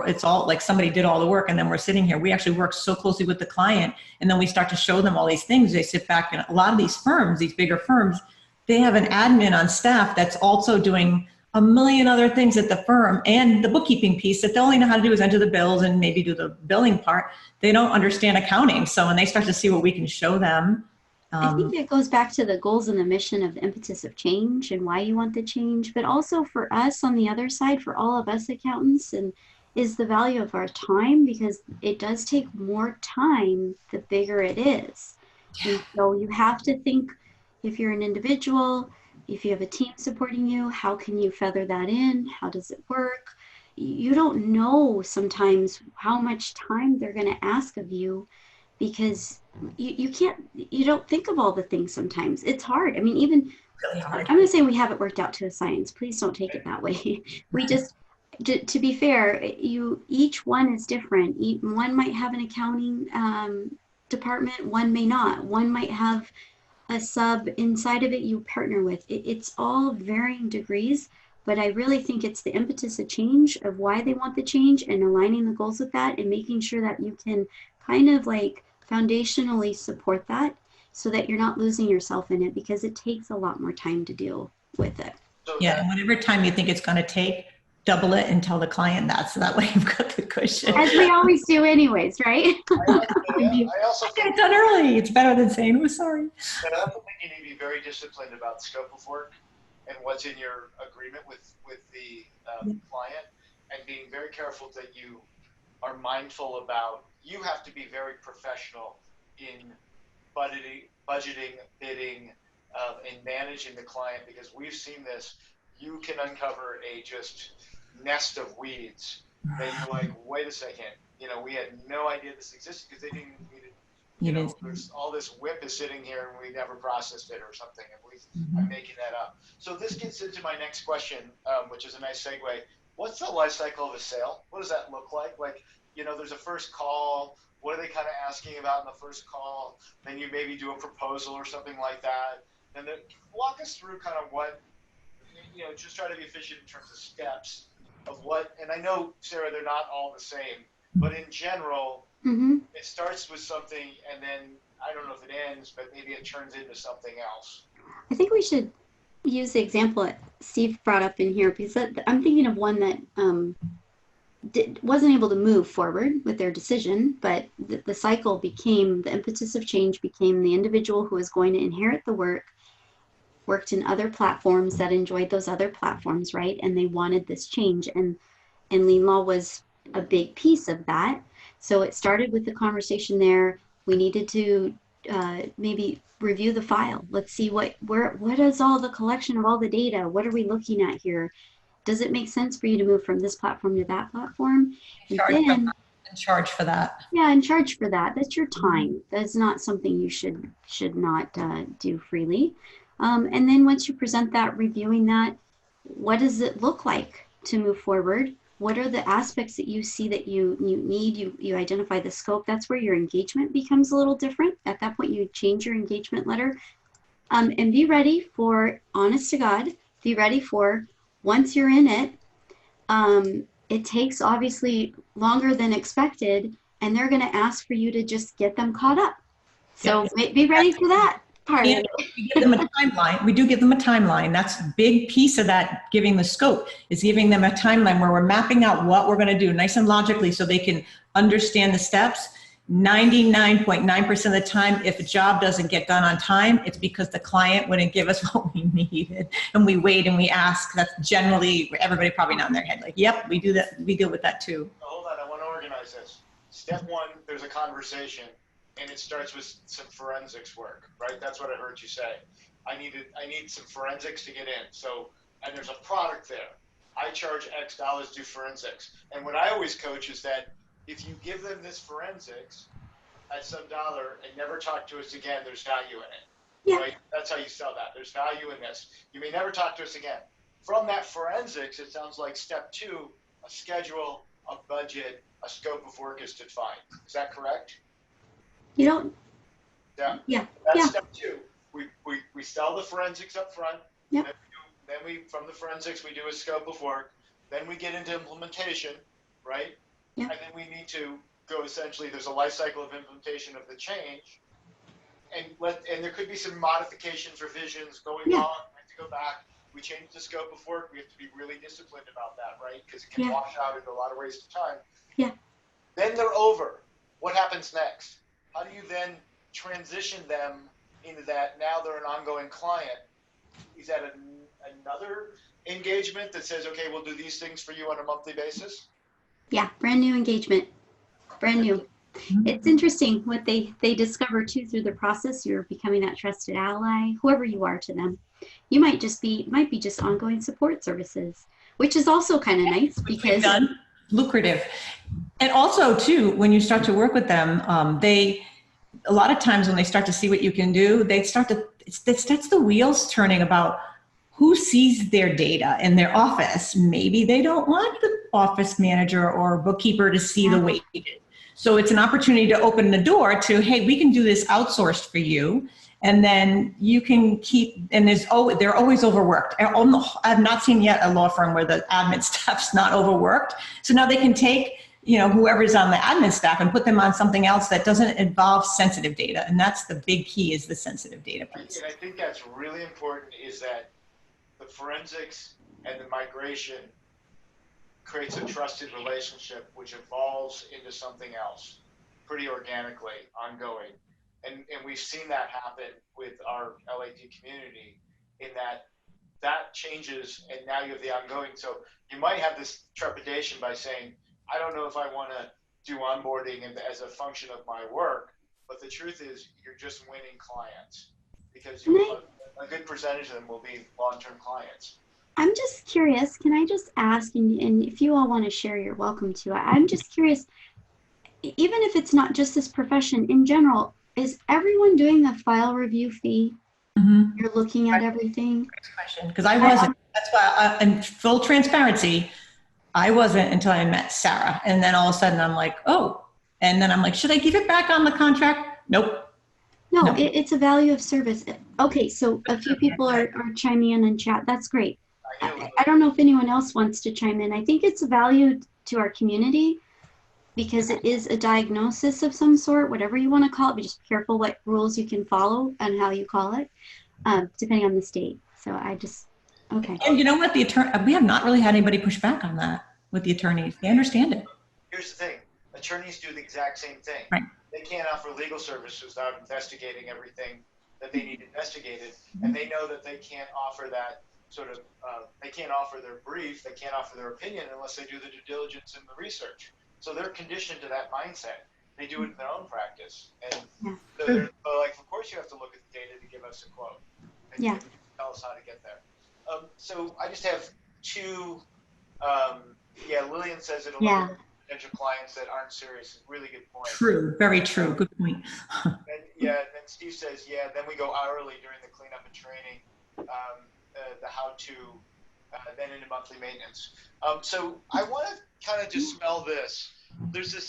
Speaker 1: it's all like somebody did all the work and then we're sitting here. We actually work so closely with the client and then we start to show them all these things. They sit back, and a lot of these firms, these bigger firms, they have an admin on staff that's also doing a million other things at the firm, and the bookkeeping piece that they only know how to do is enter the bills and maybe do the billing part. They don't understand accounting. So when they start to see what we can show them.
Speaker 3: I think it goes back to the goals and the mission of the impetus of change and why you want the change, but also for us on the other side, for all of us accountants, and is the value of our time, because it does take more time the bigger it is. Yeah. And so you have to think, if you're an individual, if you have a team supporting you, how can you feather that in? How does it work? You don't know sometimes how much time they're going to ask of you, because you don't think of all the things sometimes. It's hard. I mean, even, really hard. I'm going to say we have it worked out to a science. Please don't take it that way. We just, to be fair, each one is different. One might have an accounting department, one may not. One might have a sub inside of it you partner with. It's all varying degrees, but I really think it's the impetus of change, of why they want the change, and aligning the goals with that and making sure that you can kind of like foundationally support that so that you're not losing yourself in it, because it takes a lot more time to deal with it.
Speaker 1: Yeah, and whatever time you think it's going to take, double it and tell the client that, so that way you've got the cushion.
Speaker 3: As we always do anyways, right?
Speaker 2: I also
Speaker 1: get it done early. It's better than saying, oh, sorry.
Speaker 2: And I also think you need to be very disciplined about the scope of work and what's in your agreement with the client, and being very careful that you are mindful about, you have to be very professional in budgeting, bidding, and managing the client, because we've seen this. You can uncover a just nest of weeds that you're like, wait a second, we had no idea this existed, because they didn't need it. There's all this whip is sitting here and we never processed it or something, and I'm making that up. So this gets into my next question, which is a nice segue. What's the life cycle of a sale? What does that look like? Like, there's a first call. What are they kind of asking about in the first call? Then you maybe do a proposal or something like that. And then walk us through kind of what, just try to be efficient in terms of steps of what, and I know, Sarah, they're not all the same, but in general, it starts with something and then, I don't know if it ends, but maybe it turns into something else.
Speaker 3: I think we should use the example that Steve brought up in here, because I'm thinking of one that wasn't able to move forward with their decision, but the cycle became, the impetus of change became the individual who was going to inherit the work, worked in other platforms that enjoyed those other platforms, right? And they wanted this change, and LeanLaw was a big piece of that. So it started with the conversation there. We needed to maybe review the file. Let's see what is all the collection of all the data? What are we looking at here? Does it make sense for you to move from this platform to that platform?
Speaker 1: And charge for that.
Speaker 3: Yeah, and charge for that. That's your time. That's not something you should not do freely. And then once you present that, reviewing that, what does it look like to move forward? What are the aspects that you see that you need? You identify the scope. That's where your engagement becomes a little different. At that point, you change your engagement letter. And be ready for, honest to God, be ready for, once you're in it, it takes obviously longer than expected, and they're going to ask for you to just get them caught up. So be ready for that. part.
Speaker 1: And we give them a timeline. We do give them a timeline. That's a big piece of that, giving the scope, is giving them a timeline where we're mapping out what we're going to do nice and logically so they can understand the steps. 99.9% of the time, if a job doesn't get done on time, it's because the client wouldn't give us what we needed. And we wait and we ask. That's generally everybody probably not in their head. Like, yep, we do that. We deal with that too.
Speaker 2: Hold on, I want to organize this. Step one, there's a conversation, and it starts with some forensics work, right? That's what I heard you say. I need some forensics to get in. So, and there's a product there. I charge X dollars to do forensics. And what I always coach is that if you give them this forensics at some dollar and never talk to us again, there's value in it.
Speaker 3: Yeah.
Speaker 2: Right? That's how you sell that. There's value in this. You may never talk to us again. From that forensics, it sounds like step two, a schedule, a budget, a scope of work is defined. Is that correct?
Speaker 3: You don't.
Speaker 2: Yeah. That's step two. We sell the forensics up front.
Speaker 3: Yeah.
Speaker 2: Then we from the forensics we do a scope of work. Then we get into implementation, right?
Speaker 3: Yeah.
Speaker 2: And then we need to go essentially. There's a life cycle of implementation of the change, and there could be some modifications, revisions going on. We have to go back. We change the scope of work. We have to be really disciplined about that, right? Because it can wash out in a lot of waste of time.
Speaker 3: Yeah.
Speaker 2: Then they're over. What happens next? How do you then transition them into that? Now they're an ongoing client. Is that another engagement that says, okay, we'll do these things for you on a monthly basis?
Speaker 3: Yeah, brand new engagement, brand new. It's interesting what they discover too through the process. You're becoming that trusted ally, whoever you are to them. You might be just ongoing support services, which is also kind of nice because
Speaker 1: lucrative. And also too, when you start to work with them, a lot of times when they start to see what you can do, it starts the wheels turning about who sees their data in their office. Maybe they don't want the office manager or bookkeeper to see the weighted. So it's an opportunity to open the door to, hey, we can do this outsourced for you. And then you can keep, and they're always overworked. I've not seen yet a law firm where the admin staff's not overworked. So now they can take, whoever's on the admin staff and put them on something else that doesn't involve sensitive data. And that's the big key, is the sensitive data piece.
Speaker 2: And I think that's really important, is that the forensics and the migration creates a trusted relationship which evolves into something else pretty organically, ongoing. And we've seen that happen with our LAP community, in that changes, and now you have the ongoing. So you might have this trepidation by saying, I don't know if I want to do onboarding as a function of my work, but the truth is you're just winning clients, because a good percentage of them will be long-term clients.
Speaker 3: I'm just curious, can I just ask, and if you all want to share, you're welcome to. I'm just curious, even if it's not just this profession, in general, is everyone doing a file review fee? Mm-hmm. You're looking at everything?
Speaker 1: Great question, because I wasn't. That's why, in full transparency, I wasn't until I met Sarah. And then all of a sudden I'm like, oh, and then I'm like, should I give it back on the contract? Nope.
Speaker 3: No. It's a value of service. Okay, so a few people are chiming in chat. That's great. I don't know if anyone else wants to chime in. I think it's a value to our community because it is a diagnosis of some sort, whatever you want to call it, but just be careful what rules you can follow and how you call it, depending on the state. So okay.
Speaker 1: And you know what, we have not really had anybody push back on that with the attorneys. They understand it.
Speaker 2: Here's the thing. Attorneys do the exact same thing.
Speaker 1: Right.
Speaker 2: They can't offer legal services without investigating everything that they need investigated. And they know that they can't offer that sort of, they can't offer their brief, they can't offer their opinion unless they do the due diligence and the research. So they're conditioned to that mindset. They do it in their own practice. And so they're like, of course you have to look at the data to give us a quote. And tell us how to get there. So I just have two, Lillian says it'll look at potential clients that aren't serious. Really good point.
Speaker 1: True, very true, good point.
Speaker 2: And then Steve says, then we go hourly during the cleanup and training, the how-to, then into monthly maintenance. So I want to kind of dispel this.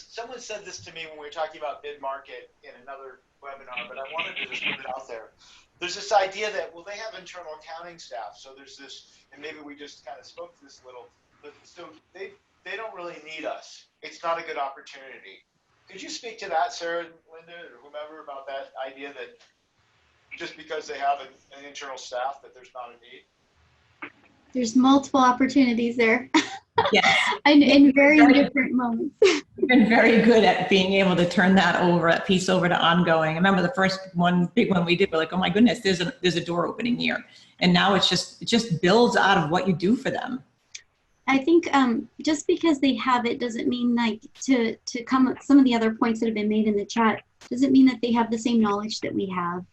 Speaker 2: Someone said this to me when we were talking about mid-market in another webinar, but I wanted to just put it out there. There's this idea that, well, they have internal accounting staff, so there's this, and maybe we just kind of spoke to this a little, but so they don't really need us. It's not a good opportunity. Could you speak to that, Sarah, Linda, or whomever, about that idea that just because they have an internal staff that there's not a need?
Speaker 3: There's multiple opportunities there.
Speaker 1: Yes.
Speaker 3: In very different moments.
Speaker 1: We've been very good at being able to turn that piece over to ongoing. I remember the first big one we did, we're like, oh my goodness, there's a door opening here. And now it just builds out of what you do for them.
Speaker 3: I think just because they have it doesn't mean, like, to come up some of the other points that have been made in the chat, doesn't mean that they have the same knowledge that we have.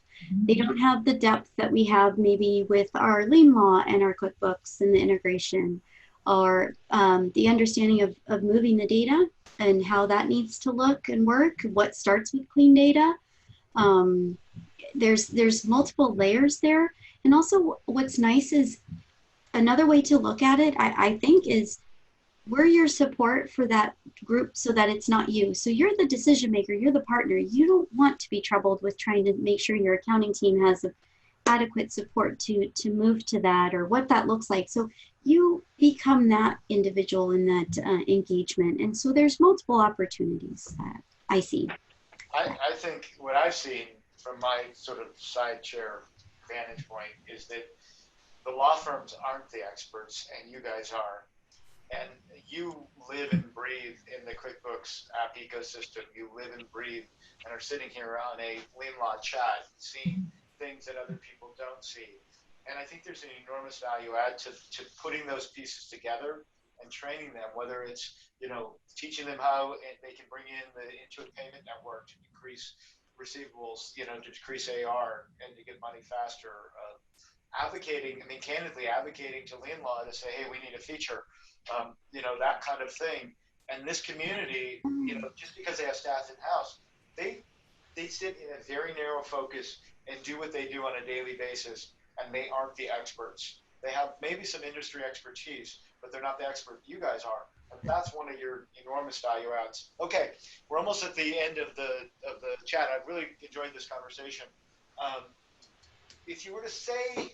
Speaker 3: They don't have the depth that we have maybe with our LeanLaw and our QuickBooks and the integration, or the understanding of moving the data and how that needs to look and work, what starts with clean data. There's multiple layers there. And also what's nice is another way to look at it, I think, is we're your support for that group so that it's not you. So you're the decision maker, you're the partner. You don't want to be troubled with trying to make sure your accounting team has adequate support to move to that, or what that looks like. So you become that individual in that engagement. And so there's multiple opportunities that I see.
Speaker 2: I think what I've seen from my sort of side chair vantage point is that the law firms aren't the experts and you guys are. And you live and breathe in the QuickBooks app ecosystem. You live and breathe and are sitting here on a LeanLaw chat, seeing things that other people don't see. And I think there's an enormous value add to putting those pieces together and training them, whether it's, teaching them how they can bring in the Intuit payment network to increase receivables, to decrease AR and to get money faster. Candidly advocating to LeanLaw to say, hey, we need a feature, that kind of thing. And this community, just because they have staff in-house, they sit in a very narrow focus and do what they do on a daily basis, and they aren't the experts. They have maybe some industry expertise, but they're not the expert you guys are. And that's one of your enormous value adds. Okay, we're almost at the end of the chat. I've really enjoyed this conversation. If you were to say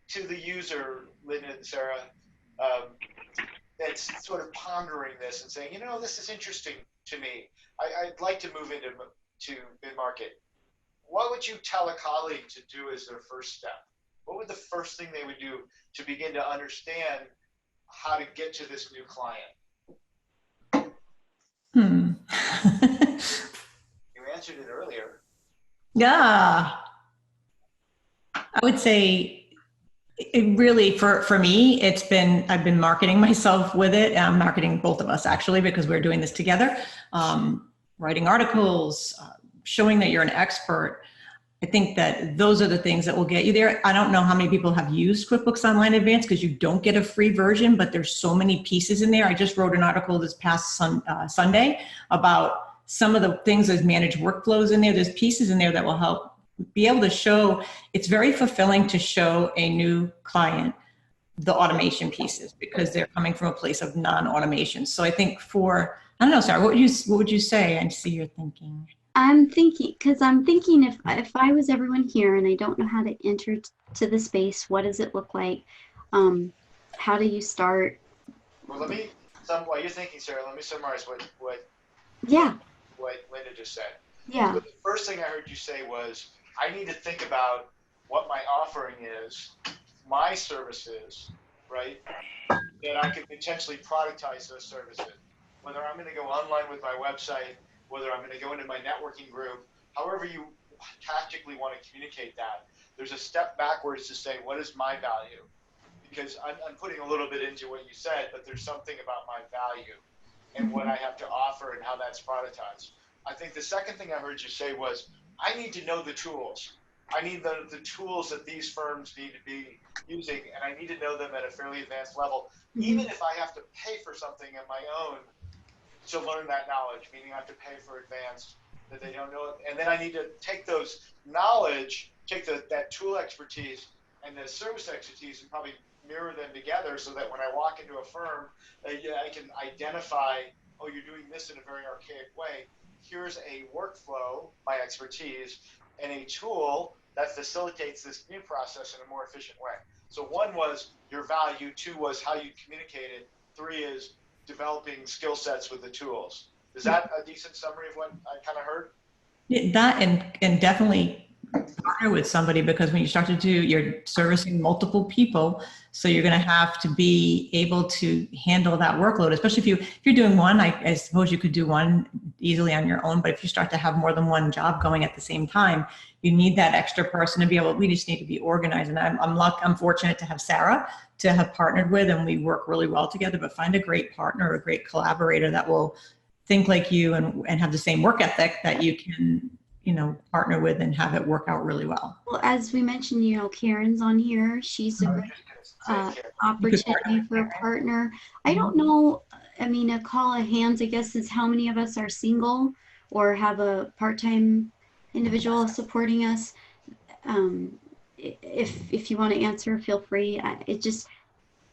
Speaker 2: to the user, Lynn and Sarah, that's sort of pondering this and saying, this is interesting to me. I'd like to move into mid-market. What would you tell a colleague to do as their first step? What would the first thing they would do to begin to understand how to get to this new client? You answered it earlier.
Speaker 1: Yeah. I would say it really, for me, I've been marketing myself with it. I'm marketing both of us actually, because we're doing this together, writing articles, showing that you're an expert. I think that those are the things that will get you there. I don't know how many people have used QuickBooks Online Advanced, because you don't get a free version, but there's so many pieces in there. I just wrote an article this past Sunday about some of the things as managed workflows in there. There's pieces in there that will help be able to show. It's very fulfilling to show a new client the automation pieces, because they're coming from a place of non-automation. So I think I don't know, Sarah, what would you say? I see you're thinking.
Speaker 3: I'm thinking if I was everyone here and I don't know how to enter to the space, what does it look like? How do you start?
Speaker 2: Well, while you're thinking, Sarah, let me summarize what Linda just said.
Speaker 3: Yeah.
Speaker 2: So the first thing I heard you say was, I need to think about what my offering is, my services, right? That I could potentially productize those services. Whether I'm going to go online with my website, whether I'm going to go into my networking group, however you tactically want to communicate that, there's a step backwards to say, what is my value? Because I'm putting a little bit into what you said, but there's something about my value and what I have to offer and how that's productized. I think the second thing I heard you say was, I need to know the tools. I need the tools that these firms need to be using, and I need to know them at a fairly advanced level, even if I have to pay for something on my own to learn that knowledge, meaning I have to pay for advanced that they don't know. And then I need to take those knowledge, take that tool expertise and the service expertise and probably mirror them together so that when I walk into a firm, I can identify, oh, you're doing this in a very archaic way. Here's a workflow, my expertise, and a tool that facilitates this new process in a more efficient way. So 1 was your value, 2 was how you communicate it, 3 is developing skill sets with the tools. Is that a decent summary of what I kind of heard?
Speaker 1: That and definitely partner with somebody, because when you start to do, you're servicing multiple people. So you're going to have to be able to handle that workload, especially if you're doing one. I suppose you could do one easily on your own, but if you start to have more than one job going at the same time, you need that extra person to be able. We just need to be organized, and I'm fortunate to have Sarah to have partnered with, and we work really well together. But find a great partner, a great collaborator that will think like you and have the same work ethic that you can, partner with and have it work out really well.
Speaker 3: Well, as we mentioned, Karen's on here. She's a great opportunity for a partner. I don't know. I mean, a call of hands, I guess, is how many of us are single or have a part-time individual supporting us. If you want to answer, feel free. It just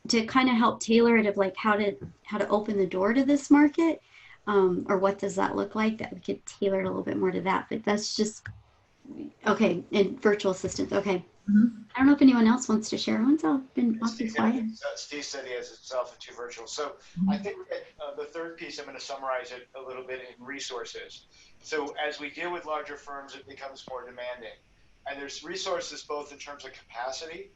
Speaker 3: to kind of help tailor it of like how to open the door to this market, or what does that look like, that we could tailor it a little bit more to that. But that's just okay. And virtual assistants. Okay.
Speaker 1: Mm-hmm.
Speaker 3: I don't know if anyone else wants to share. Everyone's been awfully quiet.
Speaker 2: Steve said he has himself and 2 virtual. So I think the third piece, I'm going to summarize it a little bit in resources. So as we deal with larger firms, it becomes more demanding. And there's resources both in terms of capacity,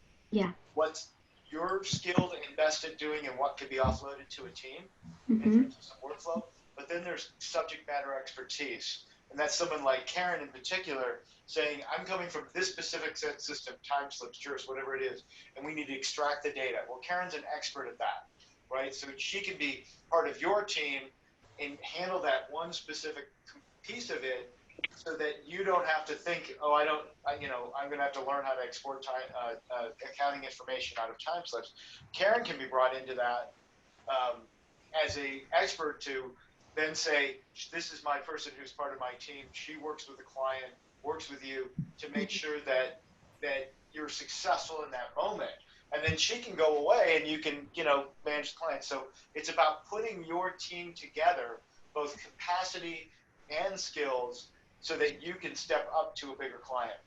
Speaker 2: what you're skilled and best at doing and what could be offloaded to a team in terms of some workflow. But then there's subject matter expertise. And that's someone like Karen in particular saying, I'm coming from this specific set system, time slips, jurors, whatever it is, and we need to extract the data. Well, Karen's an expert at that, right? So she can be part of your team and handle that one specific piece of it so that you don't have to think, oh, I'm going to have to learn how to export accounting information out of time slips. Karen can be brought into that as a expert to then say, this is my person who's part of my team. She works with the client, works with you to make sure that you're successful in that moment. And then she can go away and you can, manage the client. So it's about putting your team together, both capacity and skills, so that you can step up to a bigger client.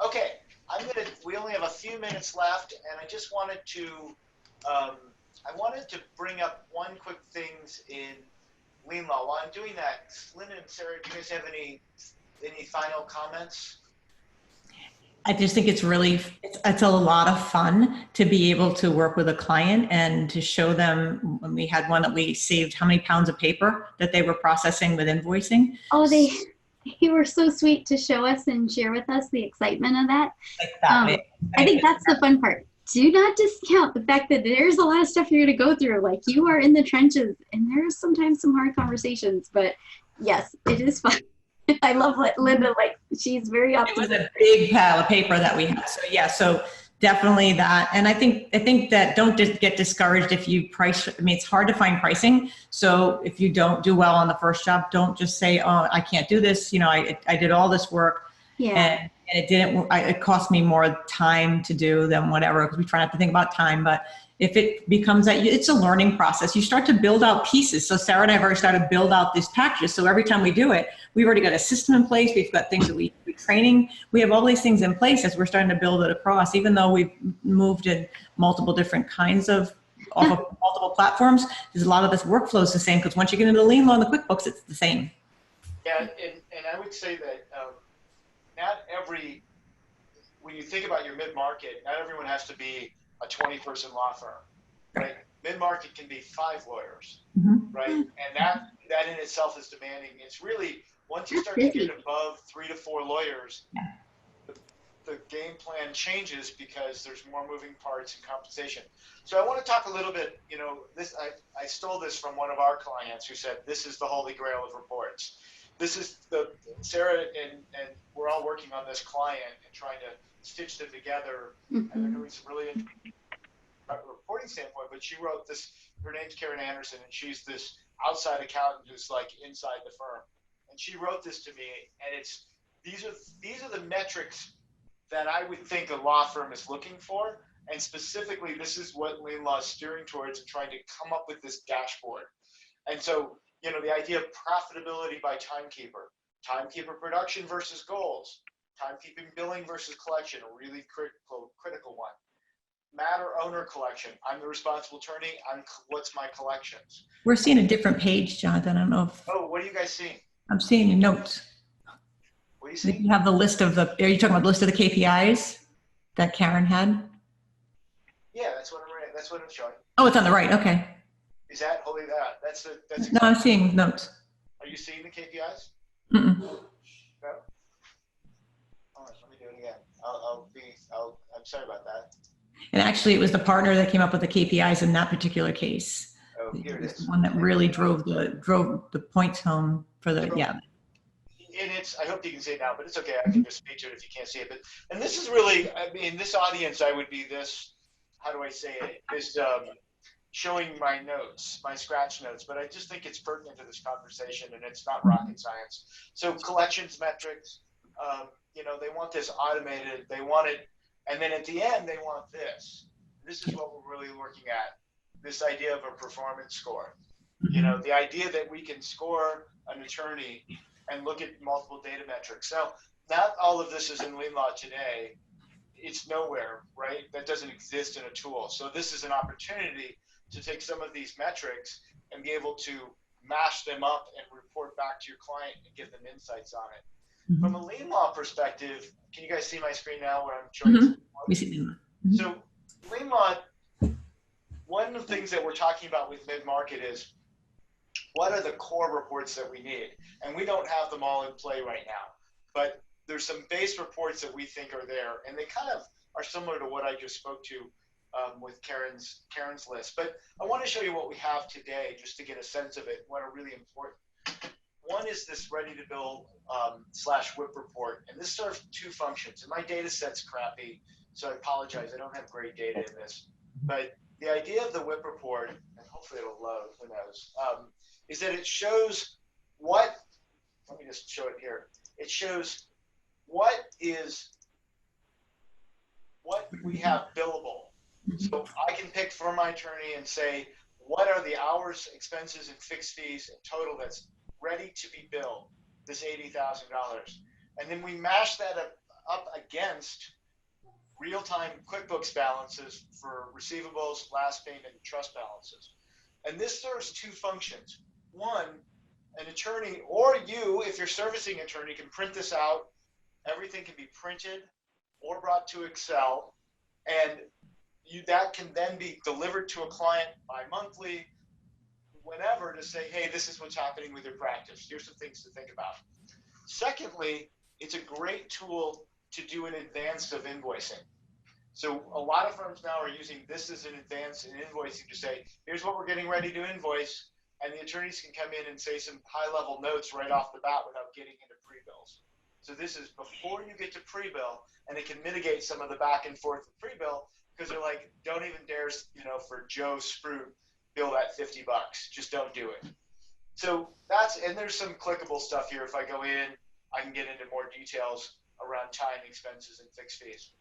Speaker 2: Okay, we only have a few minutes left, and I just wanted to, bring up one quick things in LeanLaw. While I'm doing that, Linda and Sarah, do you guys have any final comments?
Speaker 1: I just think it's a lot of fun to be able to work with a client and to show them. When we had one that we saved how many pounds of paper that they were processing with invoicing.
Speaker 3: Oh, they were so sweet to show us and share with us the excitement of that. I think that's the fun part. Do not discount the fact that there's a lot of stuff you're going to go through. Like, you are in the trenches, and there's sometimes some hard conversations. But yes, it is fun. I love what Linda, she's very optimistic.
Speaker 1: It was a big pile of paper that we had. So yeah, so definitely that. And I think that don't just get discouraged if you price. I mean, it's hard to find pricing. So if you don't do well on the first job, don't just say, oh, I can't do this. I did all this work.
Speaker 3: Yeah.
Speaker 1: And it cost me more time to do than whatever, because we try not to think about time. But if it becomes that, it's a learning process. You start to build out pieces. So Sarah and I have already started to build out these packages. So every time we do it, we've already got a system in place. We've got things that we're training. We have all these things in place as we're starting to build it across, even though we've moved in multiple different kinds of multiple platforms. There's a lot of this workflow is the same, because once you get into the LeanLaw and the QuickBooks, it's the same.
Speaker 2: Yeah, and I would say that when you think about your mid-market, not everyone has to be a 20-person law firm, right? Mid-market can be 5 lawyers, right? And that in itself is demanding. It's really, once you start to get above 3 to 4 lawyers, the game plan changes because there's more moving parts and compensation. So I want to talk a little bit, I stole this from one of our clients who said, this is the holy grail of reports. This is Sarah and we're all working on this client and trying to stitch them together. And they're doing some really interesting reporting standpoint, but she wrote this, her name's Karen Anderson, and she's this outside accountant who's inside the firm. And she wrote this to me, and these are the metrics that I would think a law firm is looking for. And specifically, this is what LeanLaw is steering towards and trying to come up with this dashboard. And so, the idea of profitability by timekeeper production versus goals, timekeeping billing versus collection, a really critical one. Matter owner collection. I'm the responsible attorney. What's my collections?
Speaker 1: We're seeing a different page, Jonathan. I don't know if.
Speaker 2: Oh, what are you guys seeing?
Speaker 1: I'm seeing your notes.
Speaker 2: What are you
Speaker 1: Did
Speaker 2: see?
Speaker 1: you have the list of the, are you talking about the list of the KPIs that Karen had?
Speaker 2: Yeah, that's what I'm showing.
Speaker 1: Oh, it's on the right. Okay.
Speaker 2: Is that holy that? That's
Speaker 1: No, I'm
Speaker 2: exactly.
Speaker 1: seeing notes.
Speaker 2: Are you seeing the KPIs?
Speaker 1: Mm-mm.
Speaker 2: No. Hold on, let me do it again. I'm sorry about that.
Speaker 1: And actually, it was the partner that came up with the KPIs in that particular case.
Speaker 2: Oh, here it
Speaker 1: was
Speaker 2: is.
Speaker 1: the one that really drove the points home for the, yeah.
Speaker 2: And I hope you can see it now, but it's okay. I can just speak to it if you can't see it. And this is really, I mean, this audience, I would be this, how do I say it? This showing my notes, my scratch notes, but I just think it's pertinent to this conversation and it's not rocket science. So collections metrics, they want this automated, they want it, and then at the end, they want this. This is what we're really working at, this idea of a performance score. The idea that we can score an attorney and look at multiple data metrics. Now, not all of this is in LeanLaw today. It's nowhere, right? That doesn't exist in a tool. So this is an opportunity to take some of these metrics and be able to mash them up and report back to your client and give them insights on it. From a LeanLaw perspective, can you guys see my screen now where I'm showing?
Speaker 1: We see them.
Speaker 2: So LeanLaw, one of the things that we're talking about with mid-market is what are the core reports that we need? And we don't have them all in play right now, but there's some base reports that we think are there, and they kind of are similar to what I just spoke to with Karen's list. But I want to show you what we have today just to get a sense of it, what are really important. One is this ready to build / whip report, and this serves two functions. And my data set's crappy, so I apologize. I don't have great data in this. But the idea of the whip report, and hopefully it'll load, who knows, is that it shows what, let me just show it here. It shows what we have billable. So I can pick for my attorney and say, what are the hours, expenses, and fixed fees in total that's ready to be billed, this $80,000. And then we mash that up against real-time QuickBooks balances for receivables, last payment, and trust balances. And this serves two functions. One, an attorney, or you, if you're servicing attorney, can print this out. Everything can be printed or brought to Excel, and that can then be delivered to a client bi-monthly, whenever, to say, hey, this is what's happening with your practice. Here's some things to think about. Secondly, it's a great tool to do in advance of invoicing. So a lot of firms now are using this as an advance in invoicing to say, here's what we're getting ready to invoice, and the attorneys can come in and say some high-level notes right off the bat without getting into pre-bills. So this is before you get to pre-bill, and it can mitigate some of the back and forth of pre-bill, because they're like, don't even dare, for Joe Spruce, bill that $50. Just don't do it. So and there's some clickable stuff here. If I go in, I can get into more details around time, expenses, and fixed fees.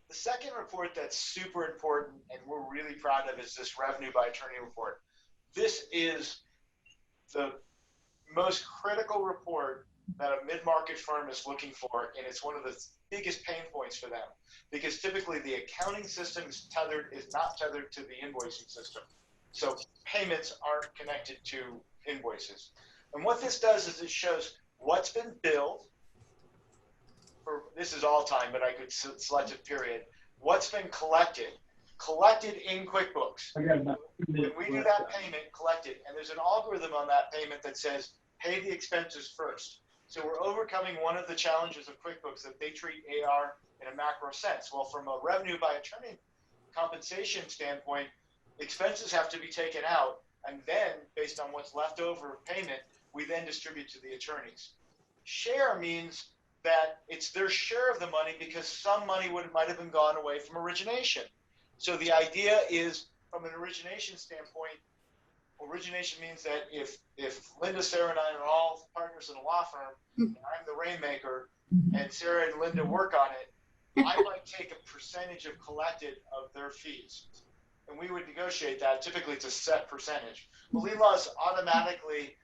Speaker 2: The second report that's super important and we're really proud of is this revenue by attorney report. This is the most critical report that a mid-market firm is looking for, and it's one of the biggest pain points for them, because typically the accounting system is not tethered to the invoicing system. So payments aren't connected to invoices. And what this does is it shows what's been billed, this is all time, but I could select a period, what's been collected in QuickBooks. When we do that payment, collected, and there's an algorithm on that payment that says, pay the expenses first. So we're overcoming one of the challenges of QuickBooks, that they treat AR in a macro sense. Well, from a revenue by attorney compensation standpoint, expenses have to be taken out, and then based on what's left over payment, we then distribute to the attorneys. Share means that it's their share of the money because some money might have been gone away from origination. So the idea is, from an origination standpoint, origination means that if Linda, Sarah, and I are all partners in a law firm, and I'm the rainmaker, and Sarah and Linda work on it, I might take a percentage of collected of their fees. And we would negotiate that. Typically, it's a set percentage. But LeanLaw is automatically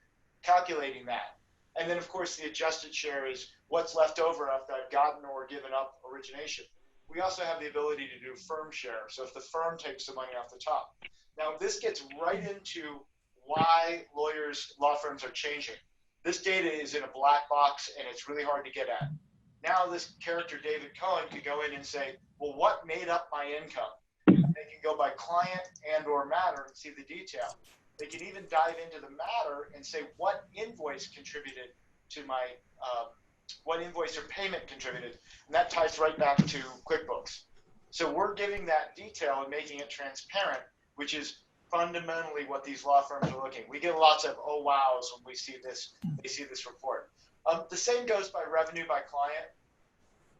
Speaker 2: calculating that. And then, of course, the adjusted share is what's left over after I've gotten or given up origination. We also have the ability to do firm share. So if the firm takes the money off the top. Now, this gets right into why law firms are changing. This data is in a black box, and it's really hard to get at. now this character, David Cohen, could go in and say, well, what made up my income? They can go by client and or matter and see the detail. They can even dive into the matter and say what invoice contributed to my, what invoice or payment contributed. And that ties right back to QuickBooks. So we're giving that detail and making it transparent, which is fundamentally what these law firms are looking. We get lots of oh wows when we see this report. The same goes by revenue by client.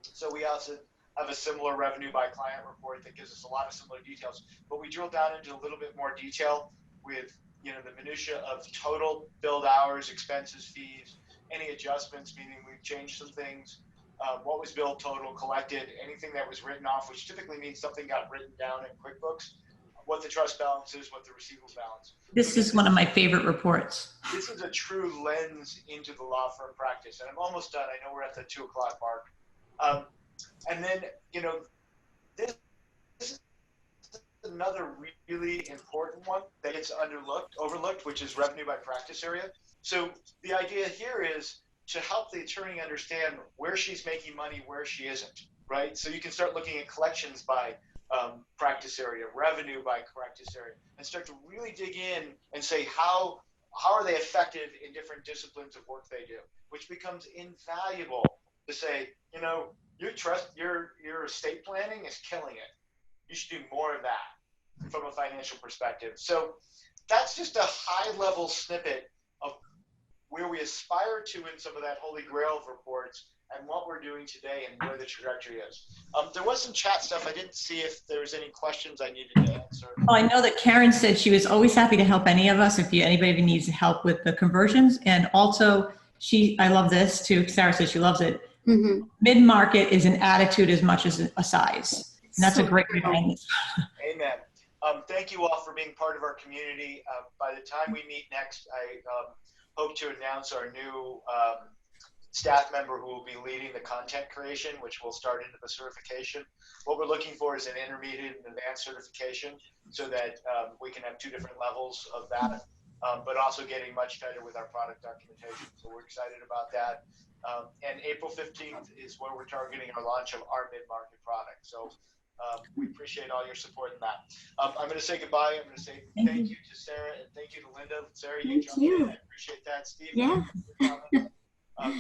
Speaker 2: So we also have a similar revenue by client report that gives us a lot of similar details, but we drill down into a little bit more detail with the minutia of total billed hours, expenses, fees, any adjustments, meaning we've changed some things, what was billed total, collected, anything that was written off, which typically means something got written down in QuickBooks, what the trust balance is, what the receivable balance.
Speaker 1: This is one of my favorite reports.
Speaker 2: This is a true lens into the law firm practice. And I'm almost done. I know we're at the 2 o'clock mark. And then, this is another really important one that gets overlooked, which is revenue by practice area. So the idea here is to help the attorney understand where she's making money, where she isn't, right? So you can start looking at collections by practice area, revenue by practice area, and start to really dig in and say how are they effective in different disciplines of work they do, which becomes invaluable to say, your estate planning is killing it. You should do more of that from a financial perspective. So that's just a high-level snippet of where we aspire to in some of that Holy Grail of reports and what we're doing today and where the trajectory is. There was some chat stuff. I didn't see if there was any questions I needed to answer.
Speaker 1: Oh, I know that Karen said she was always happy to help any of us if anybody needs help with the conversions. And also, I love this too. Sarah says she loves it.
Speaker 3: Mm-hmm.
Speaker 1: Mid-market is an attitude as much as a size. And that's a great reminder.
Speaker 2: Amen. Thank you all for being part of our community. By the time we meet next, I hope to announce our new staff member who will be leading the content creation, which will start into the certification. What we're looking for is an intermediate and advanced certification so that we can have 2 different levels of that, but also getting much tighter with our product documentation. So we're excited about that. And April 15th is where we're targeting our launch of our mid-market product. So we appreciate all your support in that. I'm going to say goodbye. I'm going to say thank you to Sarah and thank you to Linda. Sarah, you jumped in. I appreciate that. Steve,
Speaker 3: yeah.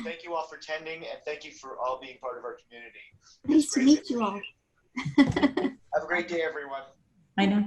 Speaker 2: Thank you all for attending and thank you for all being part of our community.
Speaker 3: Nice to meet you all.
Speaker 2: Have a great day, everyone.
Speaker 1: I know.